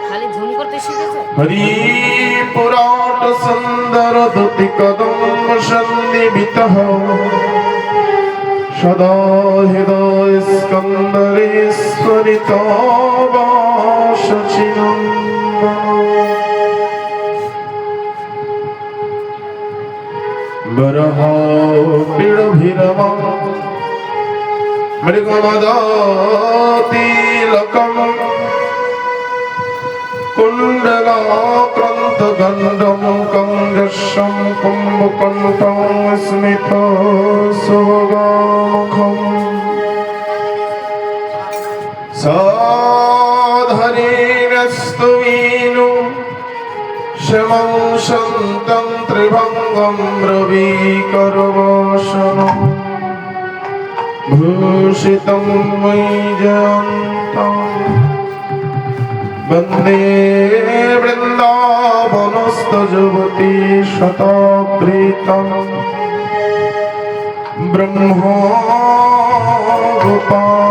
খালি ঝুম করতে শিখেছে। হরি পুরাট সুন্দর দুতি কদম সন্নিবিত সদা হৃদয় স্কন্দরে স্ফুরিত বরহ পীড়ভিরম মৃগমদাতিলকম কুণ্ডলাক্রান্তগণ্ডম কঞ্জস্যম কুম্ভকণ্ঠং স্মিত সুভগমুখম সাধরিণস্তু বীণু শ্যামং সন্तं ত্রিভঙ্গম রবিকরবসনম ভূষিতং ময়ীজয়ন্तं বন্দে বৃন্দাবনস্থযুবতী শতপ্রীতম ব্রহ্মা গোপালবেশম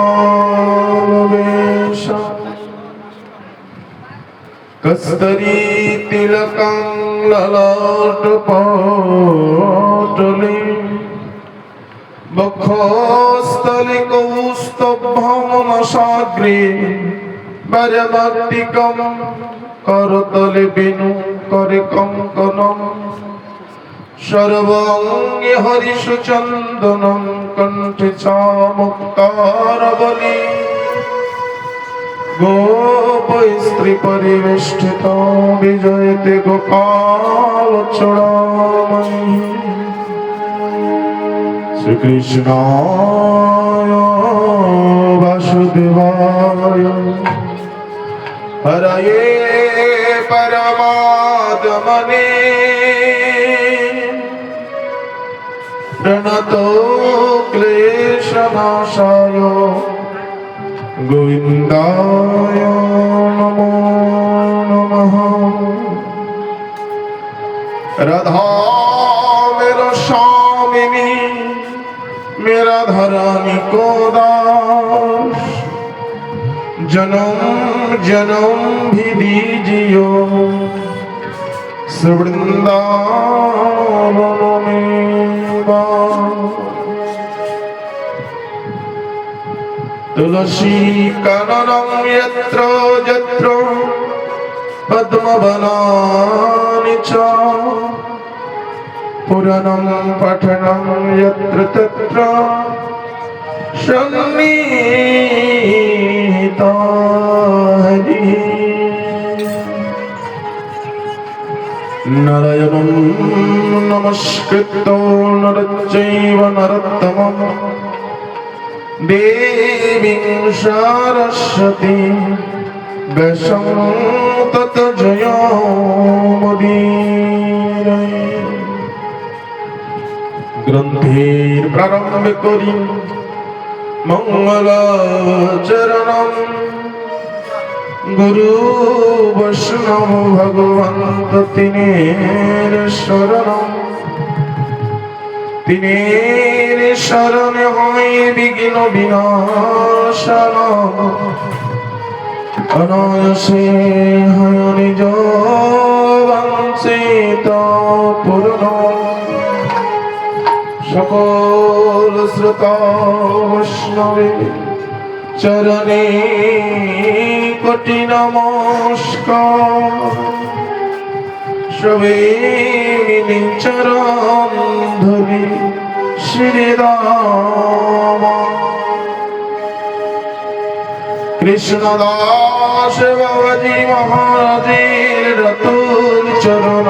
কস্তরী তিলকং ললাটপটলে বক্ষস্থলে কৌস্তভমনসাগ্রে বরমক্তিকম করতলে বেণু করে কঙ্কনম সর্বাঙ্গে হরিষচন্দনম কণ্ঠে চামুক্তারবলি গোপস্ত্রী পরিবেষ্টিত বিজয়তে গোপাল চূড়ামণি শ্রীকৃষ্ণায় বাসুদেবায় হরয়ে পরমাত্মনে প্রণতো ক্লেশনাশায় গোবিন্দায় নমো নমঃ। রাধা মেরা স্বামিনী मेरा धरानी को दास जन्म जन्म भी दीजियो वृंदावन में तुलसी काननं यत्र यत्र पद्मवनानि च पुराणं पठनं यत्र तत्र सन्निहितानि नारायणं नमस्कृत्य नरं चैव नरोत्तमं देवीं सरस्वतीं व्यासं ततो जयमुदीरये। ग्रंथेर प्रारंभ करी मंगलाचरणम गुरु वैष्णव भगवंत तिनेर शरण होय विघ्न विनाशनम अनायासे हय निज वंशित पूर्ण সকল শ্রোতা বৈষ্ণবে চরণে কোটি নমস্কার। সবে মিলে চরণ ধরি শ্রীরাম কৃষ্ণদাস বাবাজি মহারাজের রতুল চরণ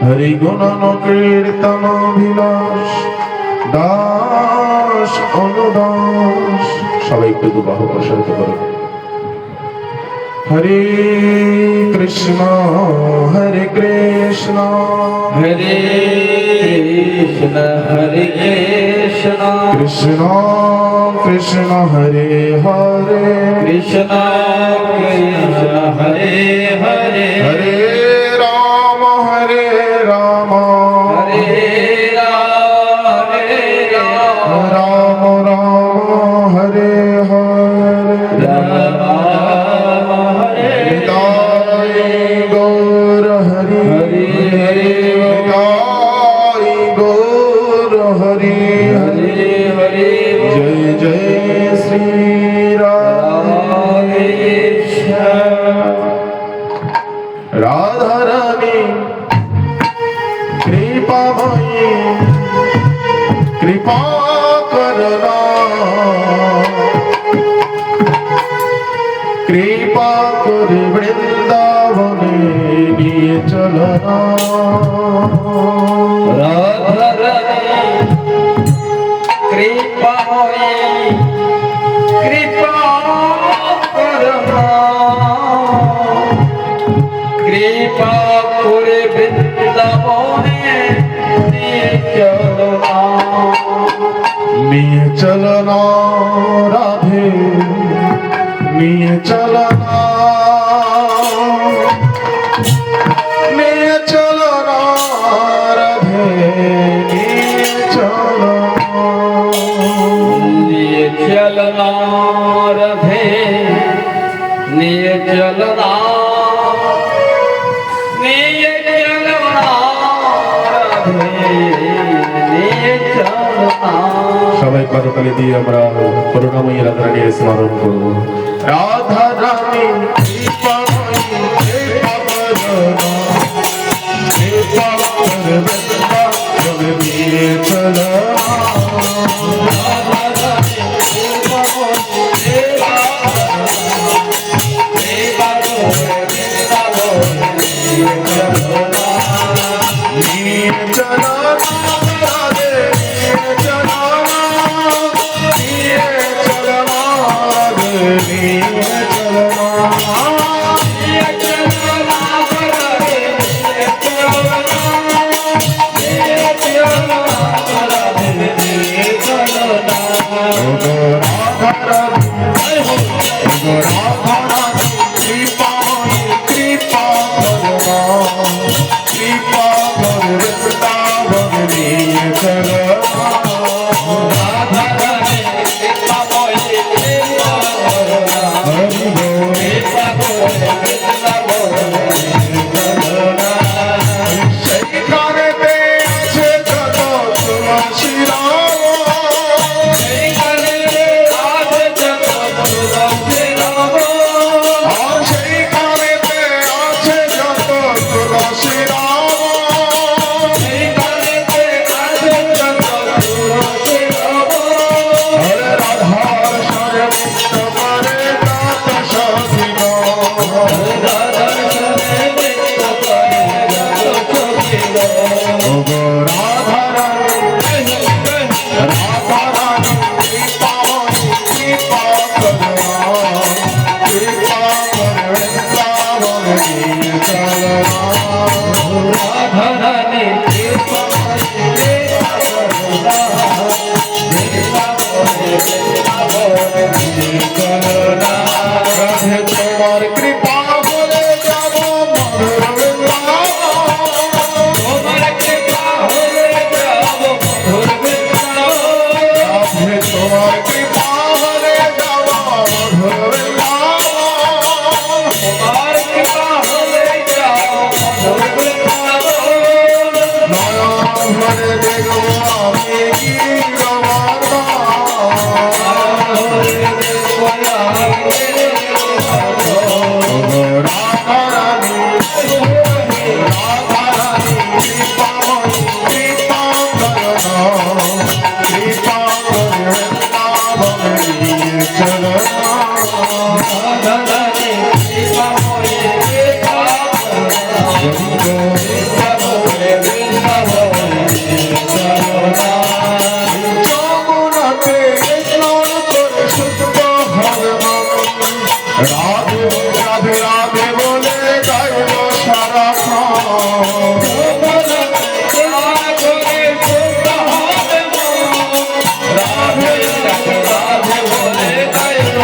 হরি গুণন কীর্তন বিলাস দাস অনুদাস। সবাই একটু দুবাহু প্রসারিত করো। হরে কৃষ্ণ হরে কৃষ্ণ हरे कृष्ण কৃষ্ণ কৃষ্ণ হরে হরে कृष्ण कृष्ण हरे हरे হরে রাম হরে রাম हरे राम রাম রাম হরে হরে রাধে রাধা রানী কৃপাময়ী কৃপা করনা কৃপা করে বৃন্দাবনে নিয়ে চলনা রাধারানী কৃপাময়ী কৃপা করনা কৃপা করে বৃন্দাবনে নিয়ে চলনা নিয়ে চলনা রাধে নিয়ে চলনা নিয়ে চলনা রাধে নিয়ে চলনা নিয়ে চলনা রাধে নিয়ে চলনা নিয়ে চলনা রাধে নিয়ে চলনা সবাই করতালি দিয়ে আমরা করুণাময়ী রাধা রানীর স্মরণ করব রাধা রানী কৃপাময়ী কৃপা করনা কৃপা করে বৃন্দাবনে নিয়ে চলনা নিয়ে চলনা রাধে নিয়ে চলনা নিয়ে চলনা রাধে নিয়ে চলনা তোমার কৃপা বলে যাব মধুর তোমার কৃপা বলে যাব মধুর নয়ন ভরে দেখব আমি রাধে রাধে রাধে বলে গাইব সারা রাধে রাধে বলে গাইব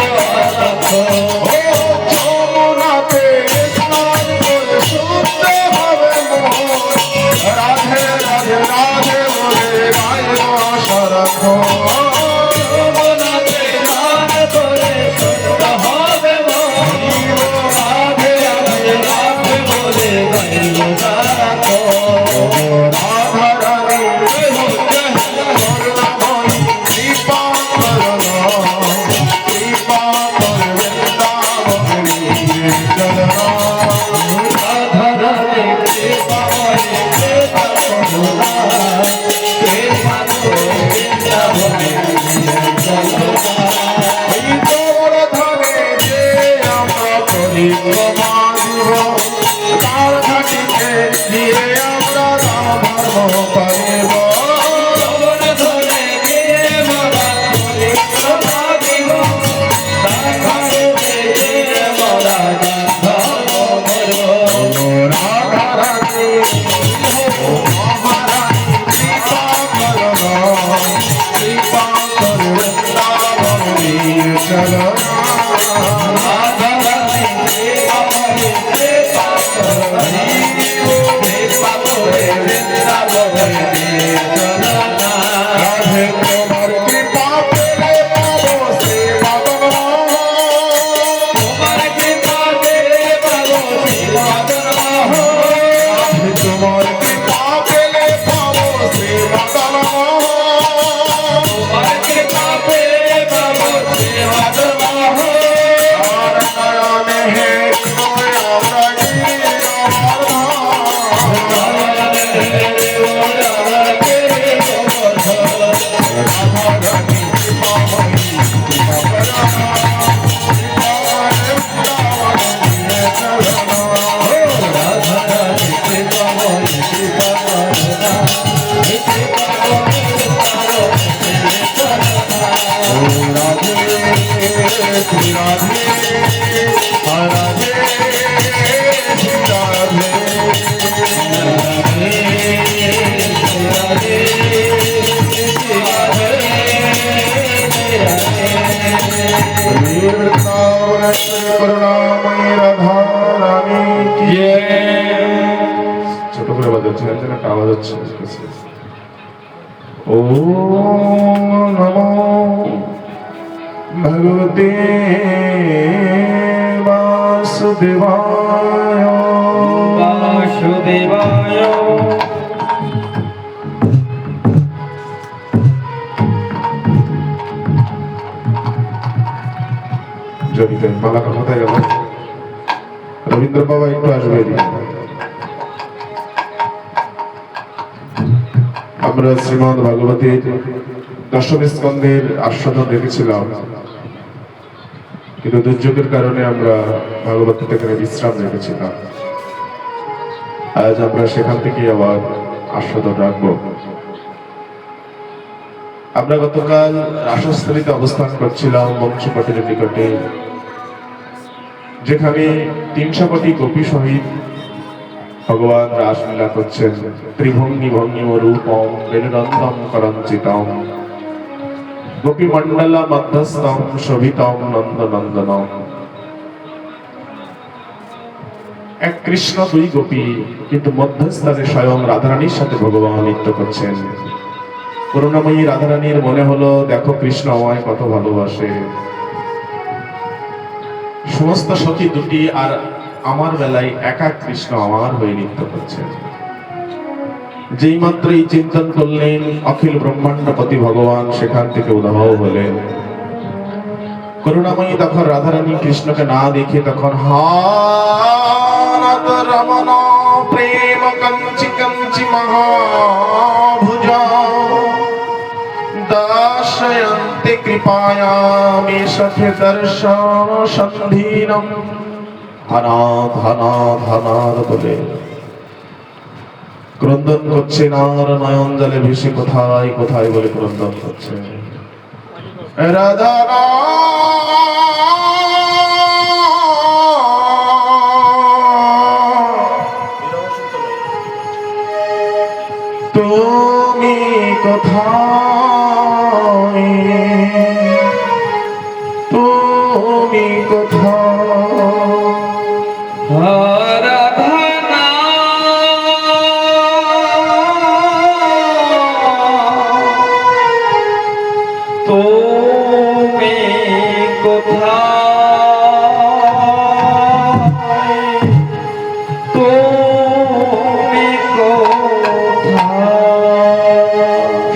ক্ষমা দিব তার ঘাটিতে দিয়ে আমরা দান ধর্ম পাইব চরণ ধরে দিয়ে মোরা করি ক্ষমা দিব তার ঘাটিতে দিয়ে মোরা দান ধর্ম করব রাধা রানী ও মহারানী কৃপা করো কৃপা করে বৃন্দাবন নিয়ে চলো রাধা রানী আমারে কৃপা করো কৃপা করে বৃন্দাবন নিয়ে চলো না রাধে তোমার কৃপা পেলে পাবো শ্রী ভগবান তোমার কৃপা পেলে পাবো শ্রীমদন রাধে তোমার কৃপা পেলে পাবো শ্রী ভগবান তোমার কৃপা পেলে পাবো শ্রীমদন আর নয়নে হে খোয় আমরা গিয়ে করুণাময়ী রাধা রানী কি ছোট করে বাজাচ্ছে একটা আওয়াজ হচ্ছে ও নমো ভগবতে বাসুদেবায় বাসুদেবায় যদি মালা কোথায় গেল রবীন্দ্র বাবা একটু আসবে এদিকে। আমরা শ্রীমদ ভাগবতীর দশম স্কন্ধের আস্বাদন রেখেছিলাম, কিন্তু দুর্যোগের কারণে আমরা ভাগবত থেকে বিশ্রাম রেখেছিলাম। আজ আমরা সেখান থেকে আবার আস্বাদন রাখবো। আমরা গতকাল রাসস্থলীতে অবস্থান করছিলাম বংশীপটের নিকটে, যেখানে 300 কোটি গোপী সহিত ভগবান রাসলীলা করছেন। ত্রিভঙ্গি ভঙ্গিম রূপম বেনুনন্দম করঞ্চিতম গোপী মণ্ডলা মধ্যস্থম শোভিতম নন্দনন্দনম। এক কৃষ্ণ দুই গোপী, কিন্তু মধ্যস্থানে স্বয়ং রাধারানীর সাথে ভগবান নৃত্য করছেন। করুণাময়ী রাধারানীর মনে হলো, দেখো কৃষ্ণ আমায় কত ভালোবাসে। সমস্ত সখী দুটি আর আমার বেলায় একা কৃষ্ণ আমার হয়ে নৃত্য করছেন। যেই মাত্র এই চিন্তন করলেন, অখিল ব্রহ্মাণ্ডপতি ভগবান সেখান থেকে উদ্ভব হলেন। করুণাময়ী তখন রাধারানী কৃষ্ণকে না দেখে তখন হাত রমণ প্রেম কঞ্চি কঞ্চি মহাভুজা দাশয়ন্তে কৃপায়ামি সখে দর্শন সন্ধীনম। অনাথ অনাথ অনাথ বলে ক্রন্দন করছেন, আর নয়ন জলে ভেসে কোথায় কোথায় বলে ক্রন্দন করছে। রাধা তুমি কোথায়, তুমি কোথায়।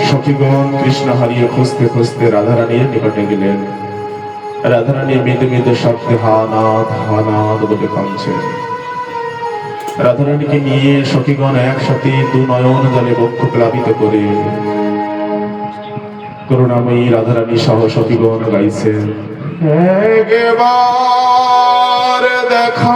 সখীগণ কৃষ্ণ হারিয়ে খুঁজতে খুঁজতে রাধারানীর নিকটে গেলেন। রাধারানী মৃদু মৃদু শব্দে হানাদ হানাদ বলে কাঁদছে। রাধারানীকে নিয়ে সখীগণ একসাথে দু নয়ন জলে বক্ষ প্লাবিত করে করুণাময়ী রাধারানী সহ সখীগণ গাইছেন, একবার দেখা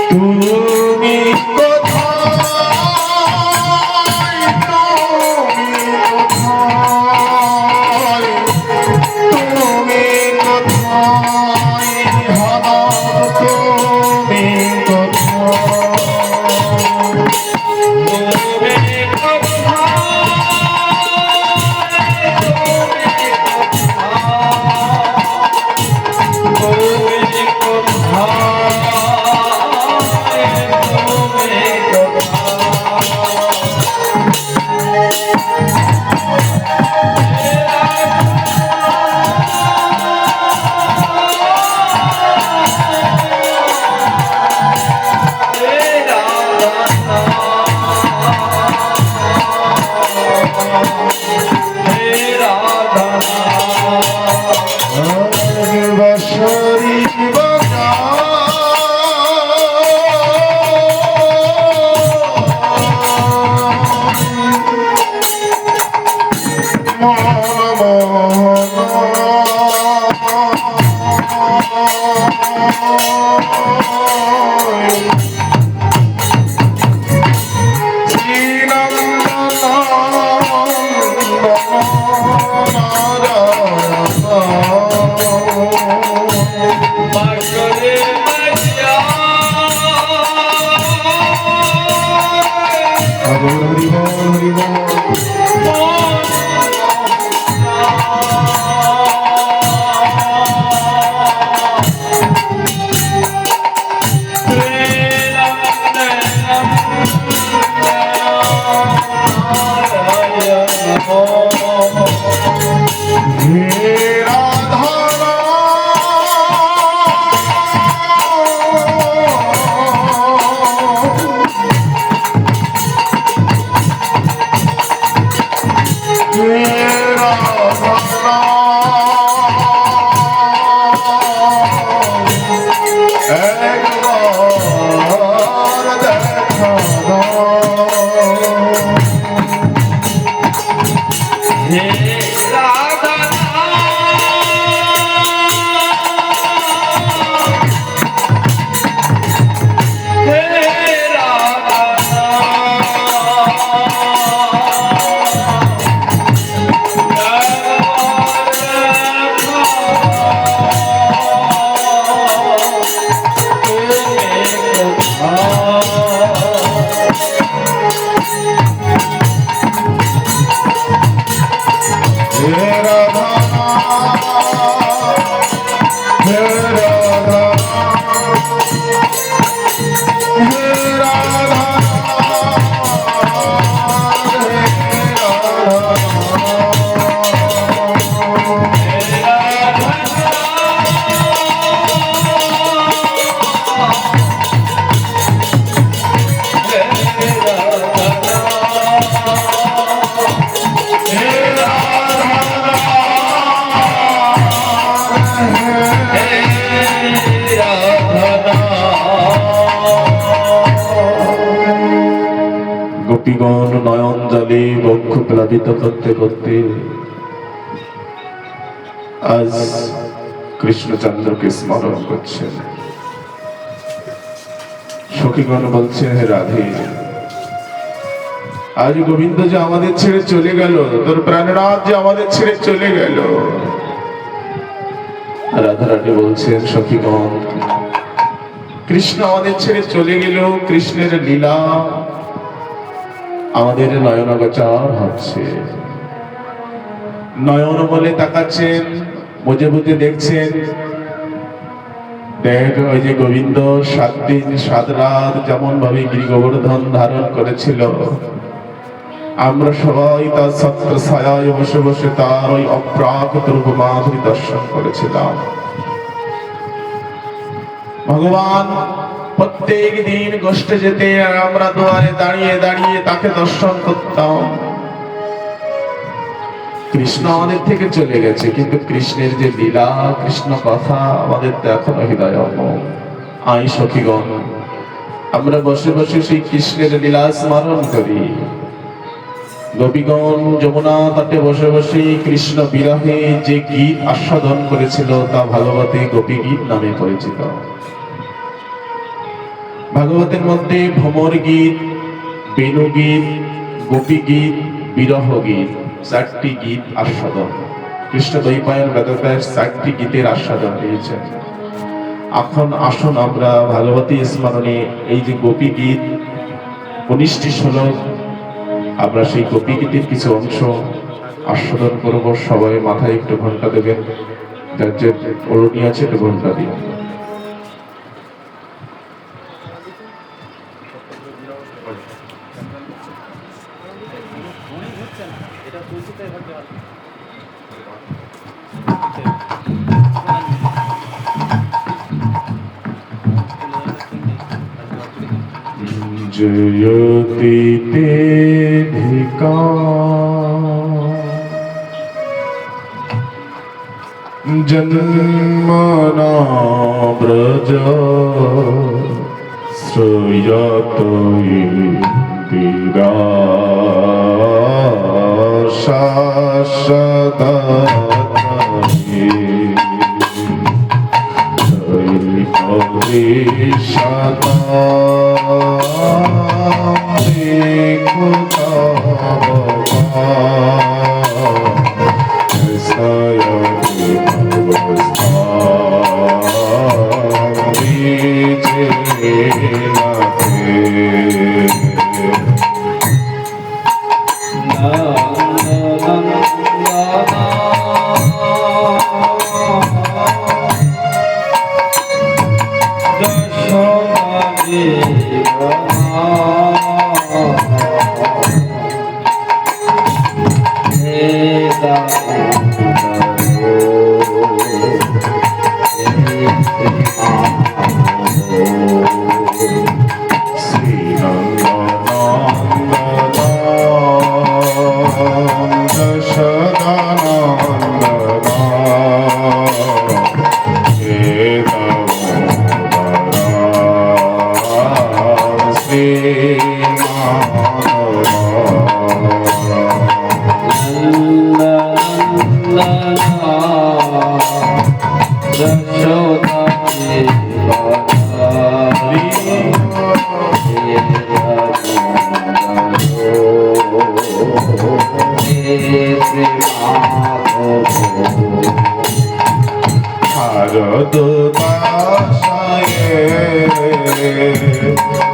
তুমি কোথায় তুমি কোথায় হঠাৎ তুমি কোথায় বসরি বজা গোপীগণ নয়ন জলে বক্ষ প্লাবিত করতে করতে আজ কৃষ্ণচন্দ্রকে স্মরণ করছেন। সখীগণ বলছেন, হে রাধে, আজ গোবিন্দ যে আমাদের ছেড়ে চলে গেল, তোর প্রাণনাথ যে আমাদের ছেড়ে চলে গেল। রাধারানী বলছেন, সখীগণ, কৃষ্ণ আমাদের ছেড়ে চলে গেল, কৃষ্ণের লীলা আমাদের নয়নগোচর হচ্ছে। নয়ন বলে তাকাচ্ছেন, বুঝে বুঝে দেখছেন। দেখ, ওই যে গোবিন্দ 7 দিন 7 রাত যেমন ভাবে গিরিগোবর্ধন ধারণ করেছিল, আমরা সবাই তার ছত্র ছায়ায় বসে বসে তার ওই অপ্রাকৃত রূপ মাধুরী দর্শন করেছিলাম। ভগবান প্রত্যেক দিন গোষ্ঠে যেতে আর আমরা দুয়ারে দাঁড়িয়ে দাঁড়িয়ে তাকে দর্শন করতাম। কৃষ্ণ আমাদের থেকে চলে গেছে, কিন্তু কৃষ্ণের যে লীলা, কৃষ্ণ কথা আমাদের তো এখনো হৃদয়। আই সখীগণ, আমরা বসে বসে সেই কৃষ্ণের লীলা স্মরণ করি। গোপীগণ যমুনা তটে বসে বসে কৃষ্ণ বিরহে যে গীত আস্বাদন করেছিল তা ভাগবতে গোপী গীত নামে পরিচিত। ভাগবতের মধ্যে ভ্রমর গীত, বেণু গীত, গোপী গীত, বিরহ গীত, চারটি গীত আস্বাদন। কৃষ্ণ দ্বৈপায়ন বেদব্যাস চারটি গীতের আস্বাদন দিয়েছেন। এখন আসুন আমরা ভাগবতী স্মরণে এই যে গোপী গীত 19টি শ্লোক, আমরা সেই গোপী গীতের কিছু অংশ আস্বাদন করব। সবাই মাথায় একটু ঘন্টা দেবেন, যার যে ওড়নি আছে একটু ঘন্টা দিন। जयति ते धिका जन्मना ब्रज श्रूयत इंदिरा शाश्वतये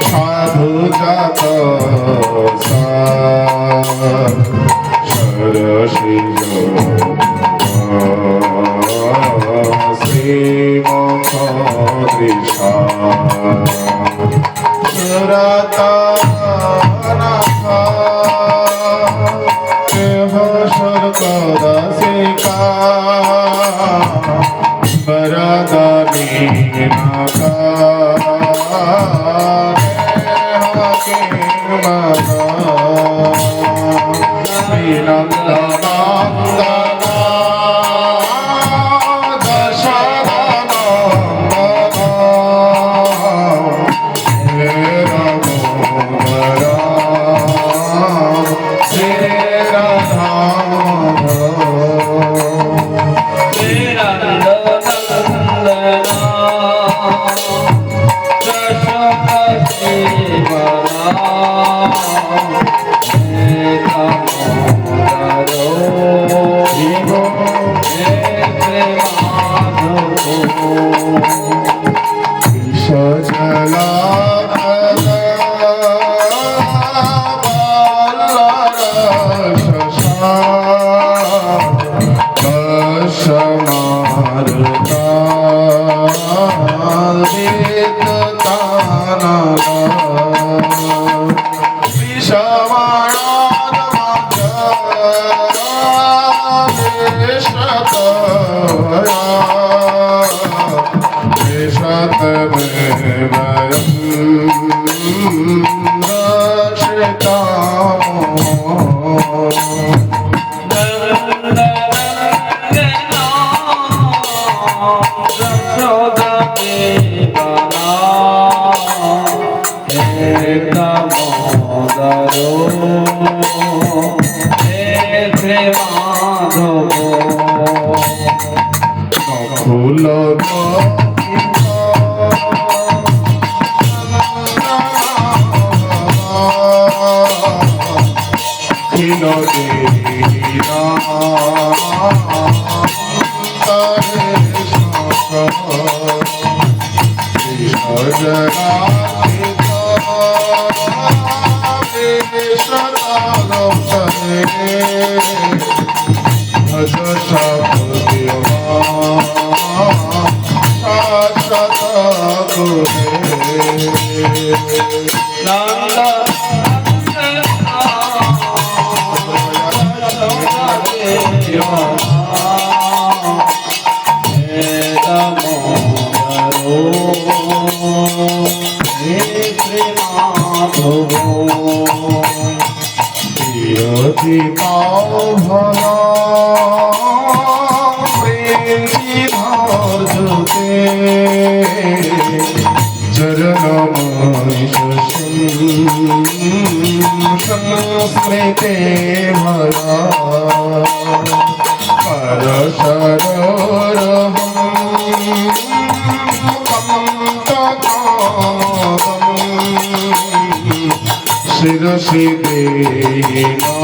সাধু জাত শ্রীমুখ দৃশা সরকদাসিকা বরদানি নাকা ফুল संस्मृते भरा शिरसि देना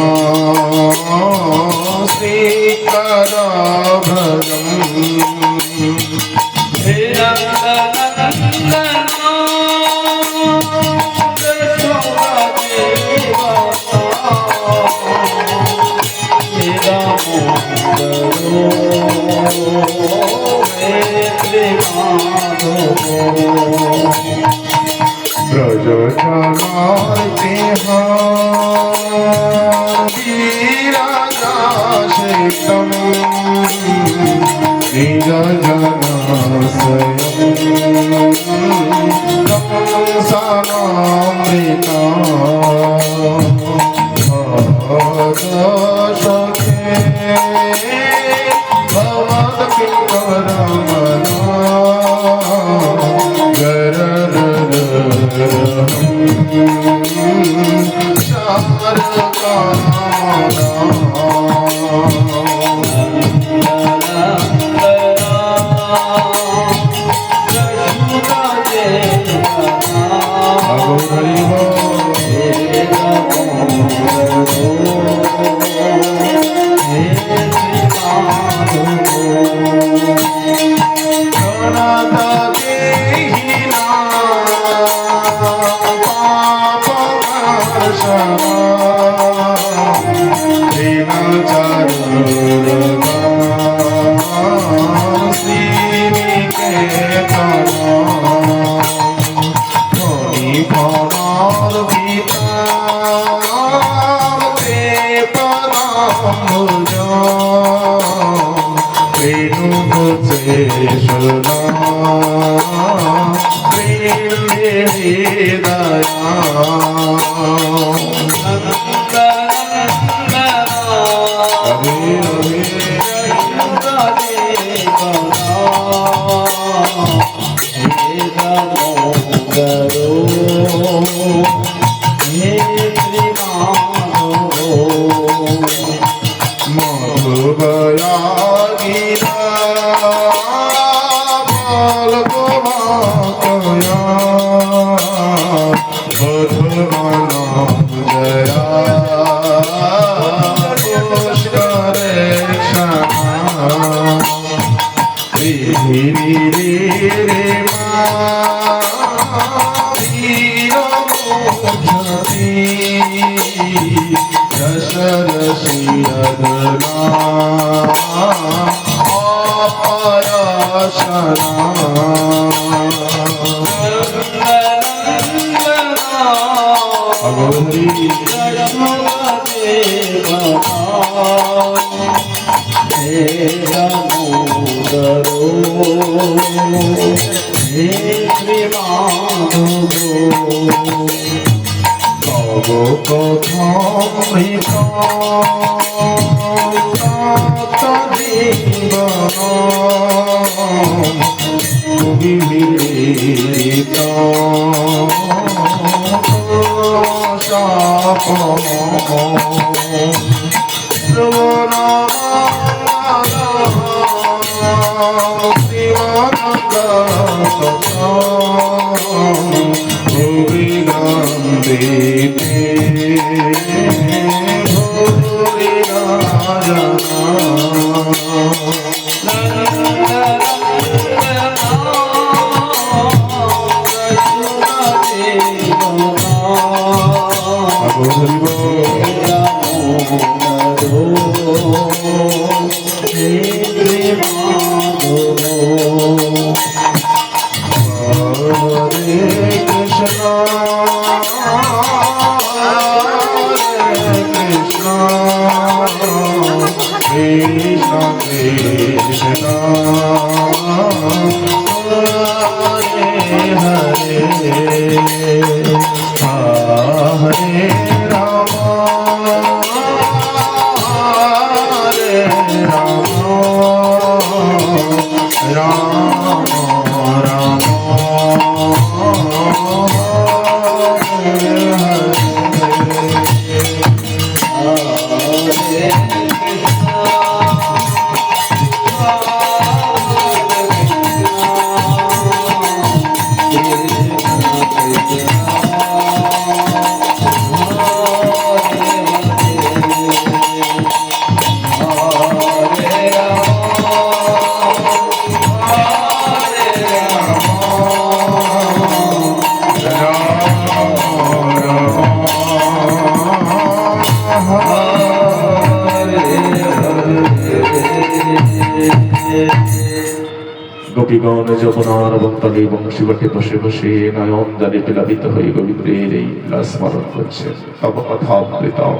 গোপীগণ যমুনার বন্তলে বংশীবাটে বসে বসে নয়ন জলে প্লাবিত হয়ে গোবিন্দের এই লীলা স্মরণ করছে। তব কথামৃতম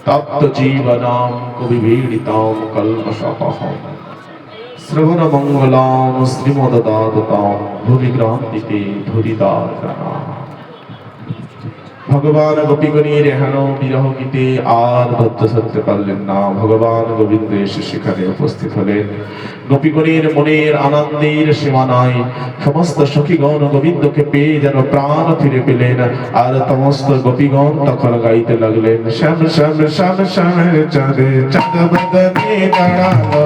তপ্ত জীবনাম কবিভীড়িতাম কল্মষাপহম শ্রবণ মঙ্গলাম শ্রীমদাদতাম ভূমিগ্রান্তিতে ধুরিদার্জনা। ভগবান গোপীগণের হেন বিরহ গীতে আর ধৈর্য ধরতে পারলেন না। ভগবান গোবিন্দ এসে সেখানে উপস্থিত হলেন। গোপীগণের মনের আনন্দের সীমা নাই। সমস্ত সখীগণ গোবিন্দকে পেয়ে যেন প্রাণ ফিরে পেলেন। আর সমস্ত গোপীগণ তখন গাইতে লাগলেন, শ্যাম শ্যাম শ্যাম শ্যামের চাঁদে চাঁদ বদনে দাঁড়ালো,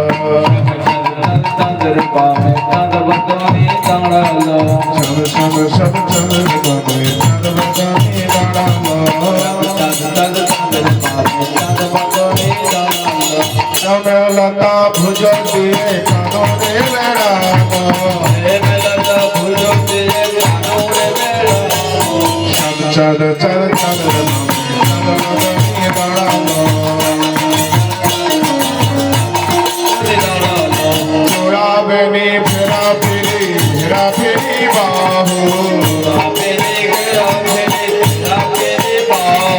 চাঁদের পামে চাঁদ বদনে দাঁড়ালো, শ্যাম শ্যাম শ্যাম শ্যামের চাঁদে চাঁদ বদনে দাঁড়ালো, চাঁদের পামে চাঁদ বদনে দাঁড়ালো, শ্যামলতা ভুজ দিয়ে কাননে বেড়ালো, শ্যামলতা ভুজ দিয়ে কাননে বেড়ালো, চাঁদ চাঁদ চাঁদ বদনে দাঁড়ালো, চোরাবেনি ফেরা ফিরি ফেরা ফিরি বাহু,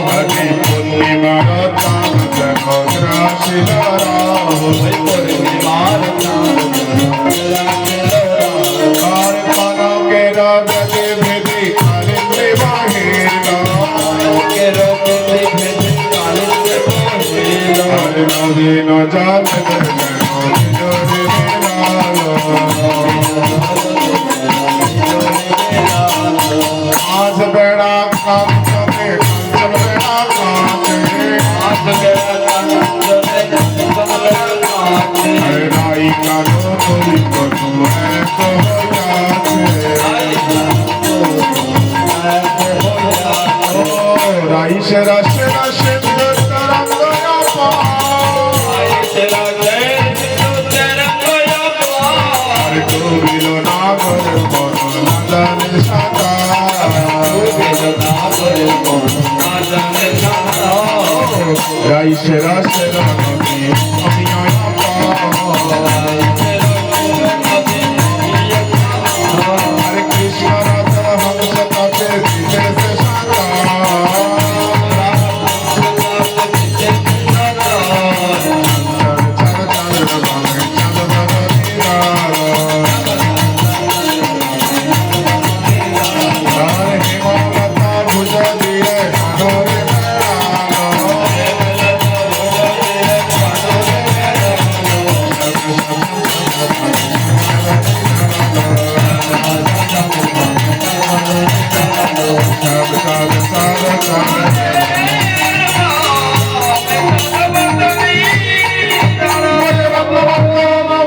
হরি পূর্ণিমার চাঁদ দেখো গ্রাসিল রাহু, আর কনকের গতি ভেদি কালিন্দে বাহিল, আর নদীন জল আজ বেড়া কাঁচে কাঞ্চন বেড়া কাঁচে, রাই কালো তরি কত এক হইয়াছে, রাই সেরা সেরা সেন্দুর তরঙ্গ আর ডুবিল নাগর বন নদন সাদা, রাই সেরা সেরা নদী আমি হরে কৃষ্ণ রাধা হংস তাতে দিতে সে সাদা,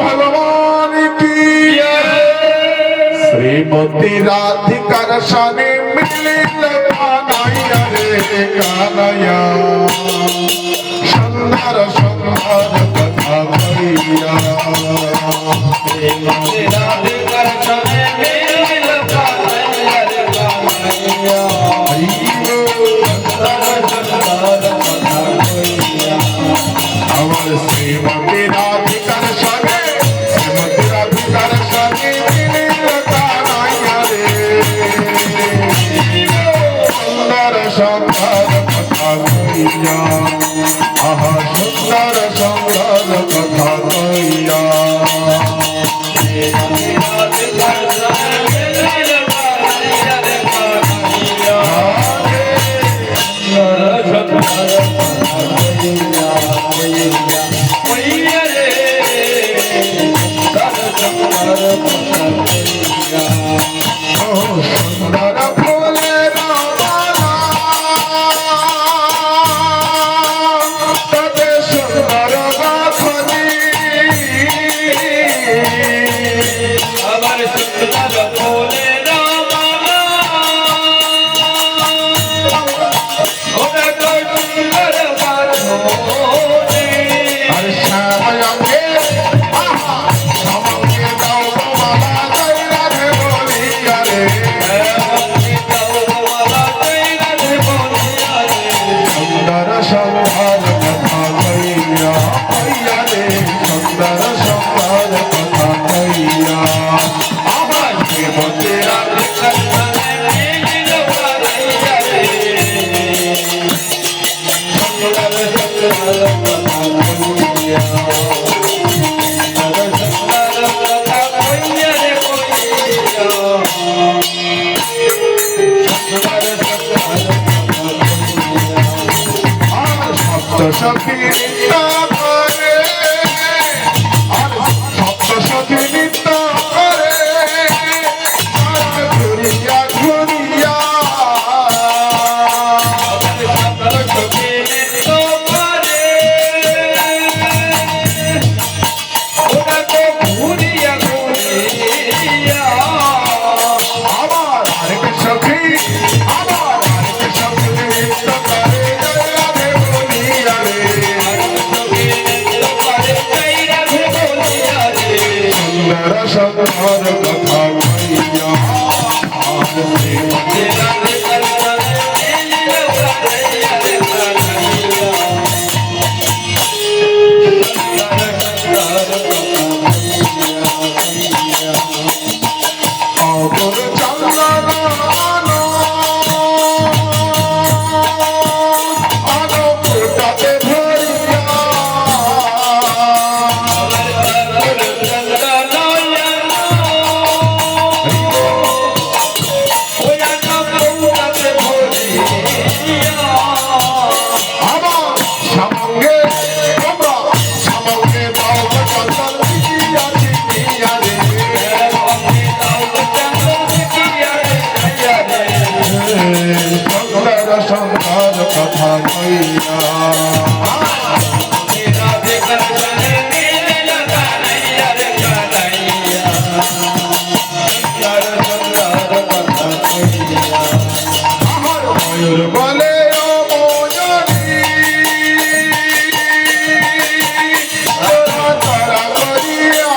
भगवान की श्रीमती राधिकार शाने मिलिल कानैया रे कानैया सुंदर सुंदर कथा कहिया আমার শ্রীমতী রাধিকার সঙ্গে শ্রীমতী রাধিকার সঙ্গে মিলিল কানাইয়া রে সুন্দর সুন্দর কথা কইয়া আহা সুন্দর সুন্দর কথা কইয়া সুন্দর ফুলের মালা তবে সুন্দর গাছনি আমার সুন্দর ফুলের মালা ওরে তো সুন্দর গাছনি আর শ্যামঙ্গে আহা শ্যামঙ্গে দাও মালা গাইরা রে বলিয়া রে সুন্দর সুন্দর কথা কইয়া কইয়া রে সুন্দর সুন্দর কথা কইয়া আমার শ্রীমতী রাধিকার সখী নৃত্য করে সপ্ত সখী নৃত্য করে ঘুরিয়া ঘুরিয়া আমার আরেক সখী আমার আরেক সখী নৃত্য করে রাধে বলিয়া রে সুন্দর সুন্দর কথা কইয়া অগর চন্দন আলোকটাতে ভরিয়া আমার সামঙ্গে তোমরা সামঙ্গে দাও চন্দন দিয়া দিয়া রে সুন্দর সুন্দর কথা কইয়া আমার ময়ূর বলে ও ময়ূরী তোরা তারা করিয়া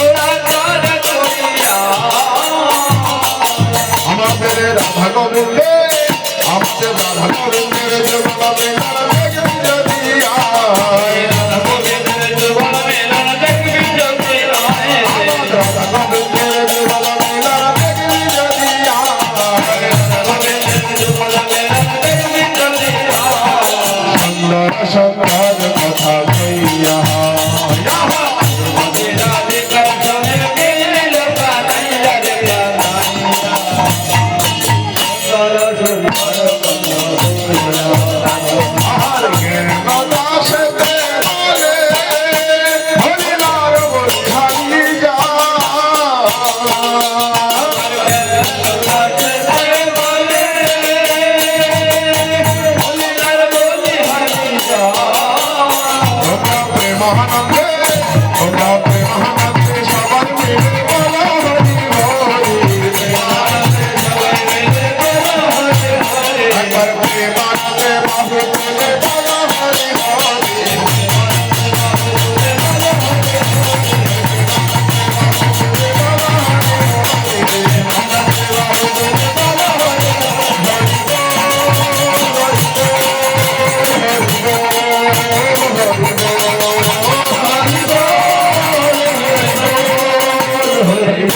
ওরা हरे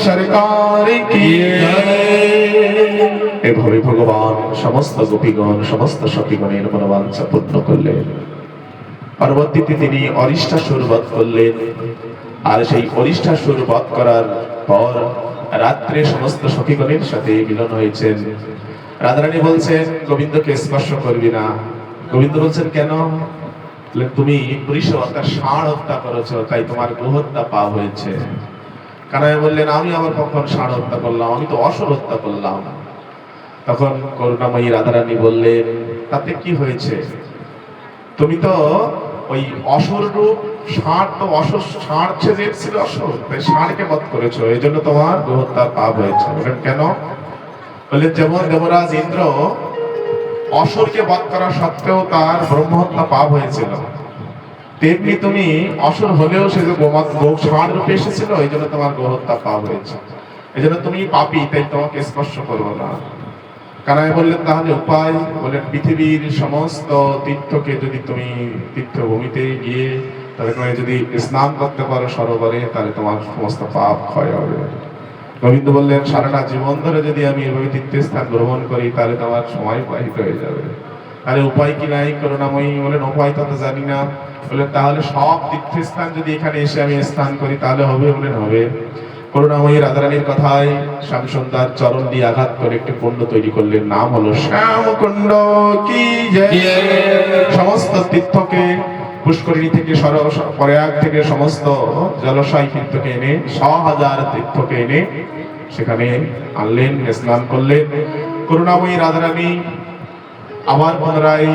সরকার কি এভাবে ভগবান সমস্ত গোপীগণ সমস্ত সখীগণের মনোবাঞ্ছা পূর্ণ করলেন। পরবর্তীতে তিনি অরিষ্টাসুর বধ করলেন। আর সেই অরিষ্টাসুর বধ করার পর রাত্রে সমস্ত সখীগণের সাথে মিলন হয়েছেন। রাধারানী বলছেন গোবিন্দকে স্পর্শ করবি না। গোবিন্দ বলছেন কেন? বললেন, তুমি পুরুষ অর্থাৎ ষাঁড় হত্যা করেছো, তাই তোমার গোহত্যা পাপ হয়েছে। কানাই বললেন, আমি আবার কখন ষাঁড় হত্যা করলাম? আমি তো অসুর হত্যা করলাম। তখন করুণাময়ী রাধারানী বললেন, তাতে কি হয়েছে? তুমি তো ওই অসুর রূপ ষাঁড়, তো অসুর ষাঁড় ছিল অসুর, তাই ষাঁড়কে বধ করেছো, এই জন্য তোমার গোহত্যার পাপ হয়েছে। বললেন কেন? বললেন, যেমন দেবরাজ ইন্দ্র অসুরকে বধ করা সত্ত্বেও তার ব্রহ্মহত্যা পাপ হয়েছিল, তেমনি তুমি অসুর হলেও সে যে ষাঁড় রূপে এসেছিল, এই জন্য তোমার গোহত্যা পাপ হয়েছে। এই জন্য তুমি পাপী, তাই তোমাকে স্পর্শ করবো না। কানাই বললেন, তাহলে উপায়? বললেন, পৃথিবীর সমস্ত তীর্থকে যদি তুমি তীর্থভূমিতে গিয়ে তাহলে যদি স্নান করতে পারো সরোবরে, তাহলে তোমার সমস্ত পাপ ক্ষয় হবে। গোবিন্দ বললেন, সারাটা জীবন ধরে যদি আমি এভাবে তীর্থস্থান ভ্রমণ করি, তাহলে তোমার সময় বাহিত হয়ে যাবে। তাহলে উপায় কি নাই? করুণাময়ী বলেন, উপায় তো জানি না। বললেন, তাহলে সব তীর্থস্থান যদি এখানে এসে আমি স্নান করি তাহলে হবে? বলেন হবে। করুণাময়ী রাধারানীর কথায় শ্যামসুন্দর চরণ দিয়ে আঘাত করে একটি কুণ্ড তৈরি করলেন, নাম হলো শ্যামকুণ্ড কি জয়। সমস্ত তীর্থকে পুষ্করিণী থেকে প্রয়াগ থেকে সমস্ত জলাশয় তীর্থকে এনে ৬০০০ তীর্থকে এনে সেখানে আনলেন, স্নান করলেন। করুণাময়ী রাধারানী আবার পুনরায়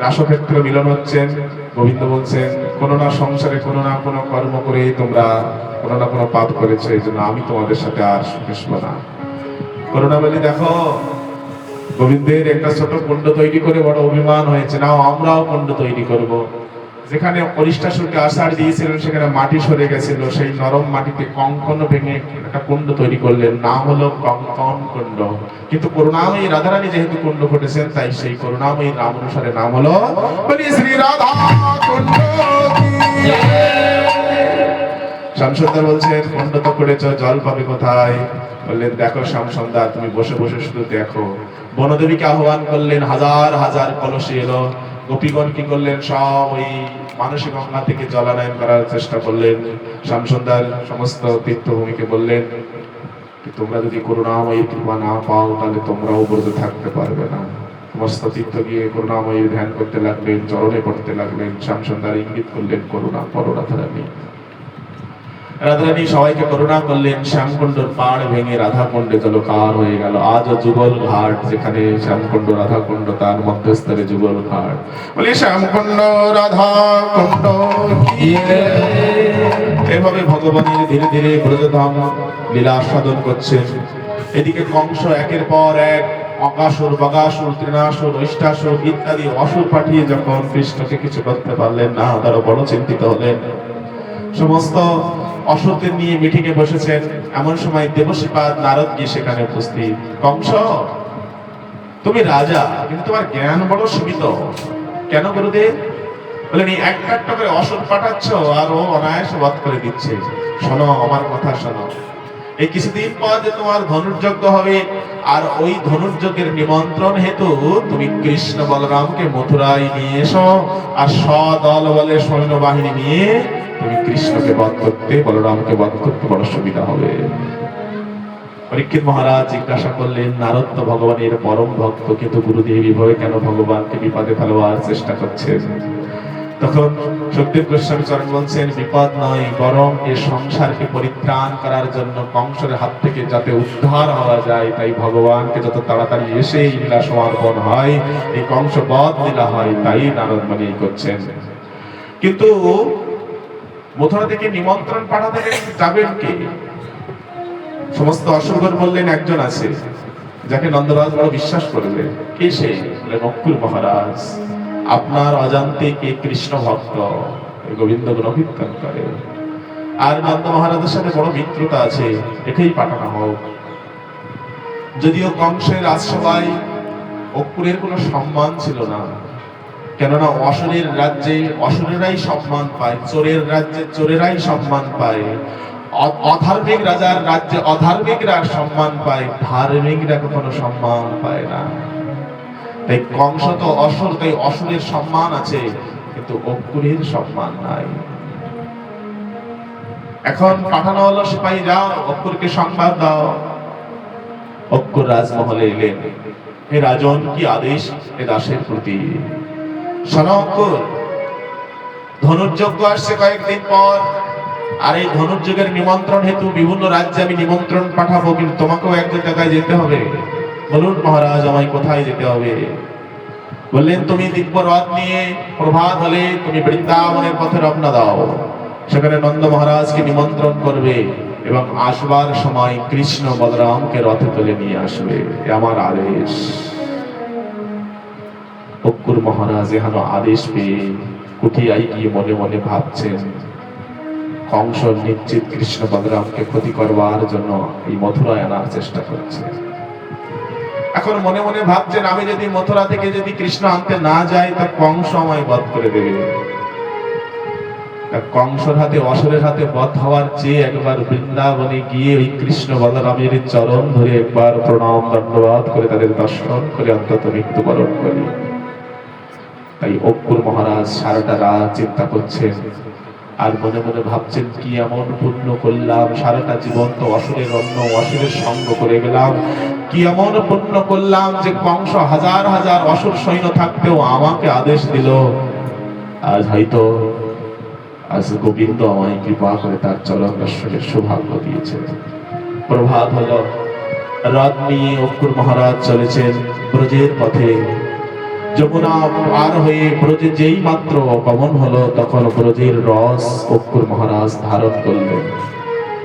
রাসক্ষেত্রে মিলন হচ্ছেন। গোবিন্দ বলছেন, কোনো না সংসারে কোনো না কোনো কর্ম করে তোমরা কোনো না কোনো পাপ করেছো, এই জন্য আমি তোমাদের সাথে আর মিশবো না। করুণা বলি, দেখো গোবিন্দের একটা ছোট কুণ্ড তৈরি করে বড় অভিমান হয়েছে, নাও আমরাও কুণ্ড তৈরি করব। যেখানে অরিষ্টাসুরকে আষাঢ় দিয়েছিলেন সেখানে মাটি সরে গেছিল, সেই নরম মাটিতে কঙ্কন ভেঙে একটা কুণ্ড তৈরি করলেন, নাম হলো কঙ্কন কুণ্ড। কিন্তু করুণাময়ী রাধারানী যেহেতু কুণ্ড ঘটেছেন, তাই সেই করুণাময়ী নাম অনুসারে নাম হলো শ্রী রাধা কুণ্ড। শ্যামসুন্দর বলছেন, কুণ্ড তো করেছ, জল পাবে কোথায়? বললেন, দেখো শ্যামসুন্দর, তুমি বসে বসে শুধু দেখো। বনদেবীকে আহ্বান করলেন, হাজার হাজার কলসি এলো। গোপীগণ কি করলেন? সব ওই মানসিক গঙ্গা থেকে জলানয়ন করার চেষ্টা করলেন। শ্যামসুন্দর সমস্ত তীর্থভূমিকে বললেন, তোমরা যদি করুণাময়ী কৃপা না পাও, তাহলে তোমরাও ব্রত থাকতে পারবে না। সমস্ত তীর্থ গিয়ে করুণাময়ীর ধ্যান করতে লাগলেন, চরণে পড়তে লাগলেন। শ্যামসুন্দর ইঙ্গিত করলেন, করুণা করো রাধারানী। রাধারানী সবাইকে করুণা করলেন। শ্যামকুণ্ডর পাড় ভেঙে রাধাকুণ্ডে জলকার হয়ে গেল। আজও যুগল ঘাট, যেখানে শ্যামকুণ্ড রাধাকুণ্ড, তার মধ্যস্থলে যুগল ঘাট। বলি শ্যামকুণ্ড রাধাকুণ্ড এভাবে ভগবানের ধীরে ধীরে ব্রজধাম লীলা সাধন করছেন। এদিকে কংস একের পর এক অকাসুর, বগাসুর, তৃণাসুর, ঐষ্টাসুর ইত্যাদি অসুর পাঠিয়ে যখন কৃষ্ণকে কিছু করতে পারলেন না, তারা বড় চিন্তিত হলেন। সমস্ত অসুরদের নিয়ে মিটিংয়ে বসেছেন। এমন সময় দেবশ্রীপাদ নারদ গিয়ে সেখানে উপস্থিত। কংস, তুমি রাজা, কিন্তু তোমার জ্ঞান বড় সীমিত। কেন গুরুদেব? বলেন, এই একটা করে অসুর পাঠাচ্ছ আর ও অনায়াসে বধ করে দিচ্ছে। শোনো, আমার কথা শোনো। এই কিছুদিন পর যে তোমার ধনুর্যজ্ঞ হবে, আর ওই ধনুর্যজ্ঞের নিমন্ত্রণ হেতু তুমি কৃষ্ণ বলরামকে মথুরায় নিয়ে এসো, আর সদল বলে সৈন্যবাহিনী নিয়ে তুমি কৃষ্ণকে বধ করতে, বলরামকে বধ করতে বড় সুবিধা হবে। পরীক্ষিত মহারাজ জিজ্ঞাসা করলেন, নারদ তো ভগবানের পরম ভক্ত, কিন্তু গুরুদেব এইভাবে কেন ভগবানকে বিপদে ফেলবার চেষ্টা করছেন? তখন সুখদেব গোস্বামী চরণ বলছেন, বিপদ নয়, বরং এই সংসারকে পরিত্রাণ করার জন্য কংসের হাত থেকে যাতে উদ্ধার হওয়া যায়, তাই ভগবানকে যত তাড়াতাড়ি এসে এই লীলা সমর্পণ হয়, এই কংস বধ লীলা হয়, তাই নারদ মানে করছেন। কিন্তু মথুরা থেকে নিমন্ত্রণ পাঠাতে যাবেন কে? সমস্ত অসুরগণ বললেন, একজন আছে যাকে নন্দরাজ বড় বিশ্বাস করবে। কে সে? নকুল মহারাজ। আপনার অজান্তে কে কৃষ্ণ ভক্ত, গোবিন্দ গুণকীর্তন করে, আর নন্দ মহারাজের সাথে বড় মিত্রতা আছে, একেই পাঠানো হোক। যদিও কংসের রাজসভায় অকুরের কোনো সম্মান ছিল না, কেননা অসুরের রাজ্যে অসুরেরাই সম্মান পায়, চোরের রাজ্যে চোরেরাই সম্মান পায়, অধার্মিক রাজার রাজ্যে অধার্মিকরা সম্মান পায়, ধার্মিকরা কখনো সম্মান পায় না। তাই কংস তো অসুর, তাই অসুরের সম্মান আছে, কিন্তু অক্রুরের সম্মান নাই। এখন পাঠানো হলো, সিপাহী যাও অক্রুরকে সংবাদ দাও। অক্রুর রাজমহলে এলেন। হে রাজন, কি আদেশ এ দাসের প্রতি? শোনো অক্রুর, ধনুর্যজ্ঞ আসছে কয়েকদিন পর, আর এই ধনুর্যজ্ঞের নিমন্ত্রণ হেতু বিভিন্ন রাজ্যে আমি নিমন্ত্রণ পাঠাবো, কিন্তু তোমাকেও এক জায়গায় যেতে হবে। বলুন মহারাজ, আমায় কোথায় যেতে হবে? বললেন, তুমি দিব্য রথ নিয়ে প্রভাত হলে তুমি বৃন্দাবনের পথে রওনা দাও। সেখানে নন্দ মহারাজকে নিমন্ত্রণ করবে এবং আসবার সময় কৃষ্ণ বলরামকে রথে তুলে নিয়ে আসবে, এ আমার আদেশ। অক্রুর মহারাজ এখানে আদেশ পেয়ে কুঠিয়ায় গিয়ে মনে মনে ভাবছেন, কংস নিশ্চিত কৃষ্ণ বলরামকে ক্ষতি করবার জন্য এই মথুরায় আনার চেষ্টা করছে। এখন মনে মনে ভাবছেন, আমি যদি মথুরা থেকে যদি কৃষ্ণ আনতে না যাই, তা কংস আমায় বধ করে দেবে। কংসর হাতে, অসুরের হাতে বধ হওয়ার চেয়ে একবার বৃন্দাবনে গিয়ে ওই কৃষ্ণ বলরামের চরণ ধরে একবার প্রণাম দণ্ডবাদ করে তাদের দর্শন করে অন্তত মৃত্যুবরণ করি। তাই অক্রুর মহারাজ সারাটা রাত চিন্তা করছেন, আর মনে মনে ভাবছেন, কি এমন পুণ্য করলাম, সারাটা জীবন তো অসুরের অন্ন অসুরের সঙ্গ করে গেলাম, কি এমন পুণ্য করলাম যে কংস হাজার হাজার অসুর সৈন্য থাকতেও আমাকে আদেশ দিল। আজ হয়তো আজ গোবিন্দ আমায় কৃপা করে তার চরণ দর্শনের সৌভাগ্য দিয়েছে। প্রভাত হলো, রথ নিয়ে অক্রুর মহারাজ চলেছেন ব্রজের পথে। যমুনা পার হয়ে ব্রজে যেই মাত্র গমন হলো, তখন ব্রজের রস অক্রুর মহারাজ ধারণ করলেন।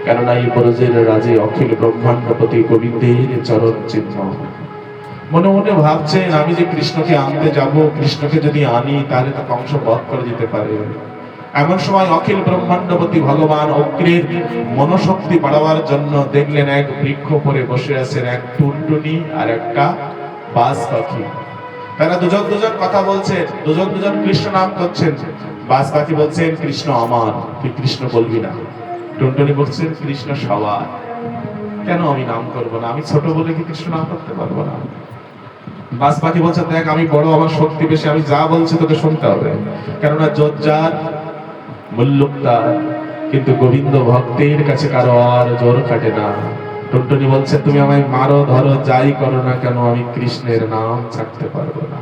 কেননা এই ব্রজের রাজে অখিল ব্রহ্মাণ্ডপতি গোবিন্দের চরণ চিহ্ন। মনে মনে ভাবছেন, আমি যে কৃষ্ণকে আনতে যাব, কৃষ্ণকে যদি আনি তাহলে তো কংস বধ করে যেতে পারে। এমন সময় অখিল ব্রহ্মাণ্ডপতি ভগবান অক্রুরের মনোশক্তি বাড়াবার জন্য দেখলেন এক বৃক্ষ পরে বসে আছেন এক টুনটুনি আর একটা বাজ পাখি। তারা দুজন দুজন কথা বলছেন, দুজন দুজন কৃষ্ণ নাম করছেন। বাজ পাখি বলছেন, কৃষ্ণ আমার, তুই কৃষ্ণ বলবি না। টুনটুনি বলছেন, কৃষ্ণ সবার, কেন আমি নাম করবো না? আমি ছোট বলে কি কৃষ্ণ নাম করতে পারবো না? বাজ পাখি বলছে, দেখ আমি বড়, আমার শক্তি বেশি, আমি যা বলছি তোকে শুনতে হবে। কেননা জোর যার মুল্লুক তার, কিন্তু গোবিন্দ ভক্তের কাছে কারো আর জোর কাটে না। টুনটুনি বলছে, তুমি আমায় মারো ধরো যাই করো না কেন, আমি কৃষ্ণের নাম ছাড়তে পারবো না।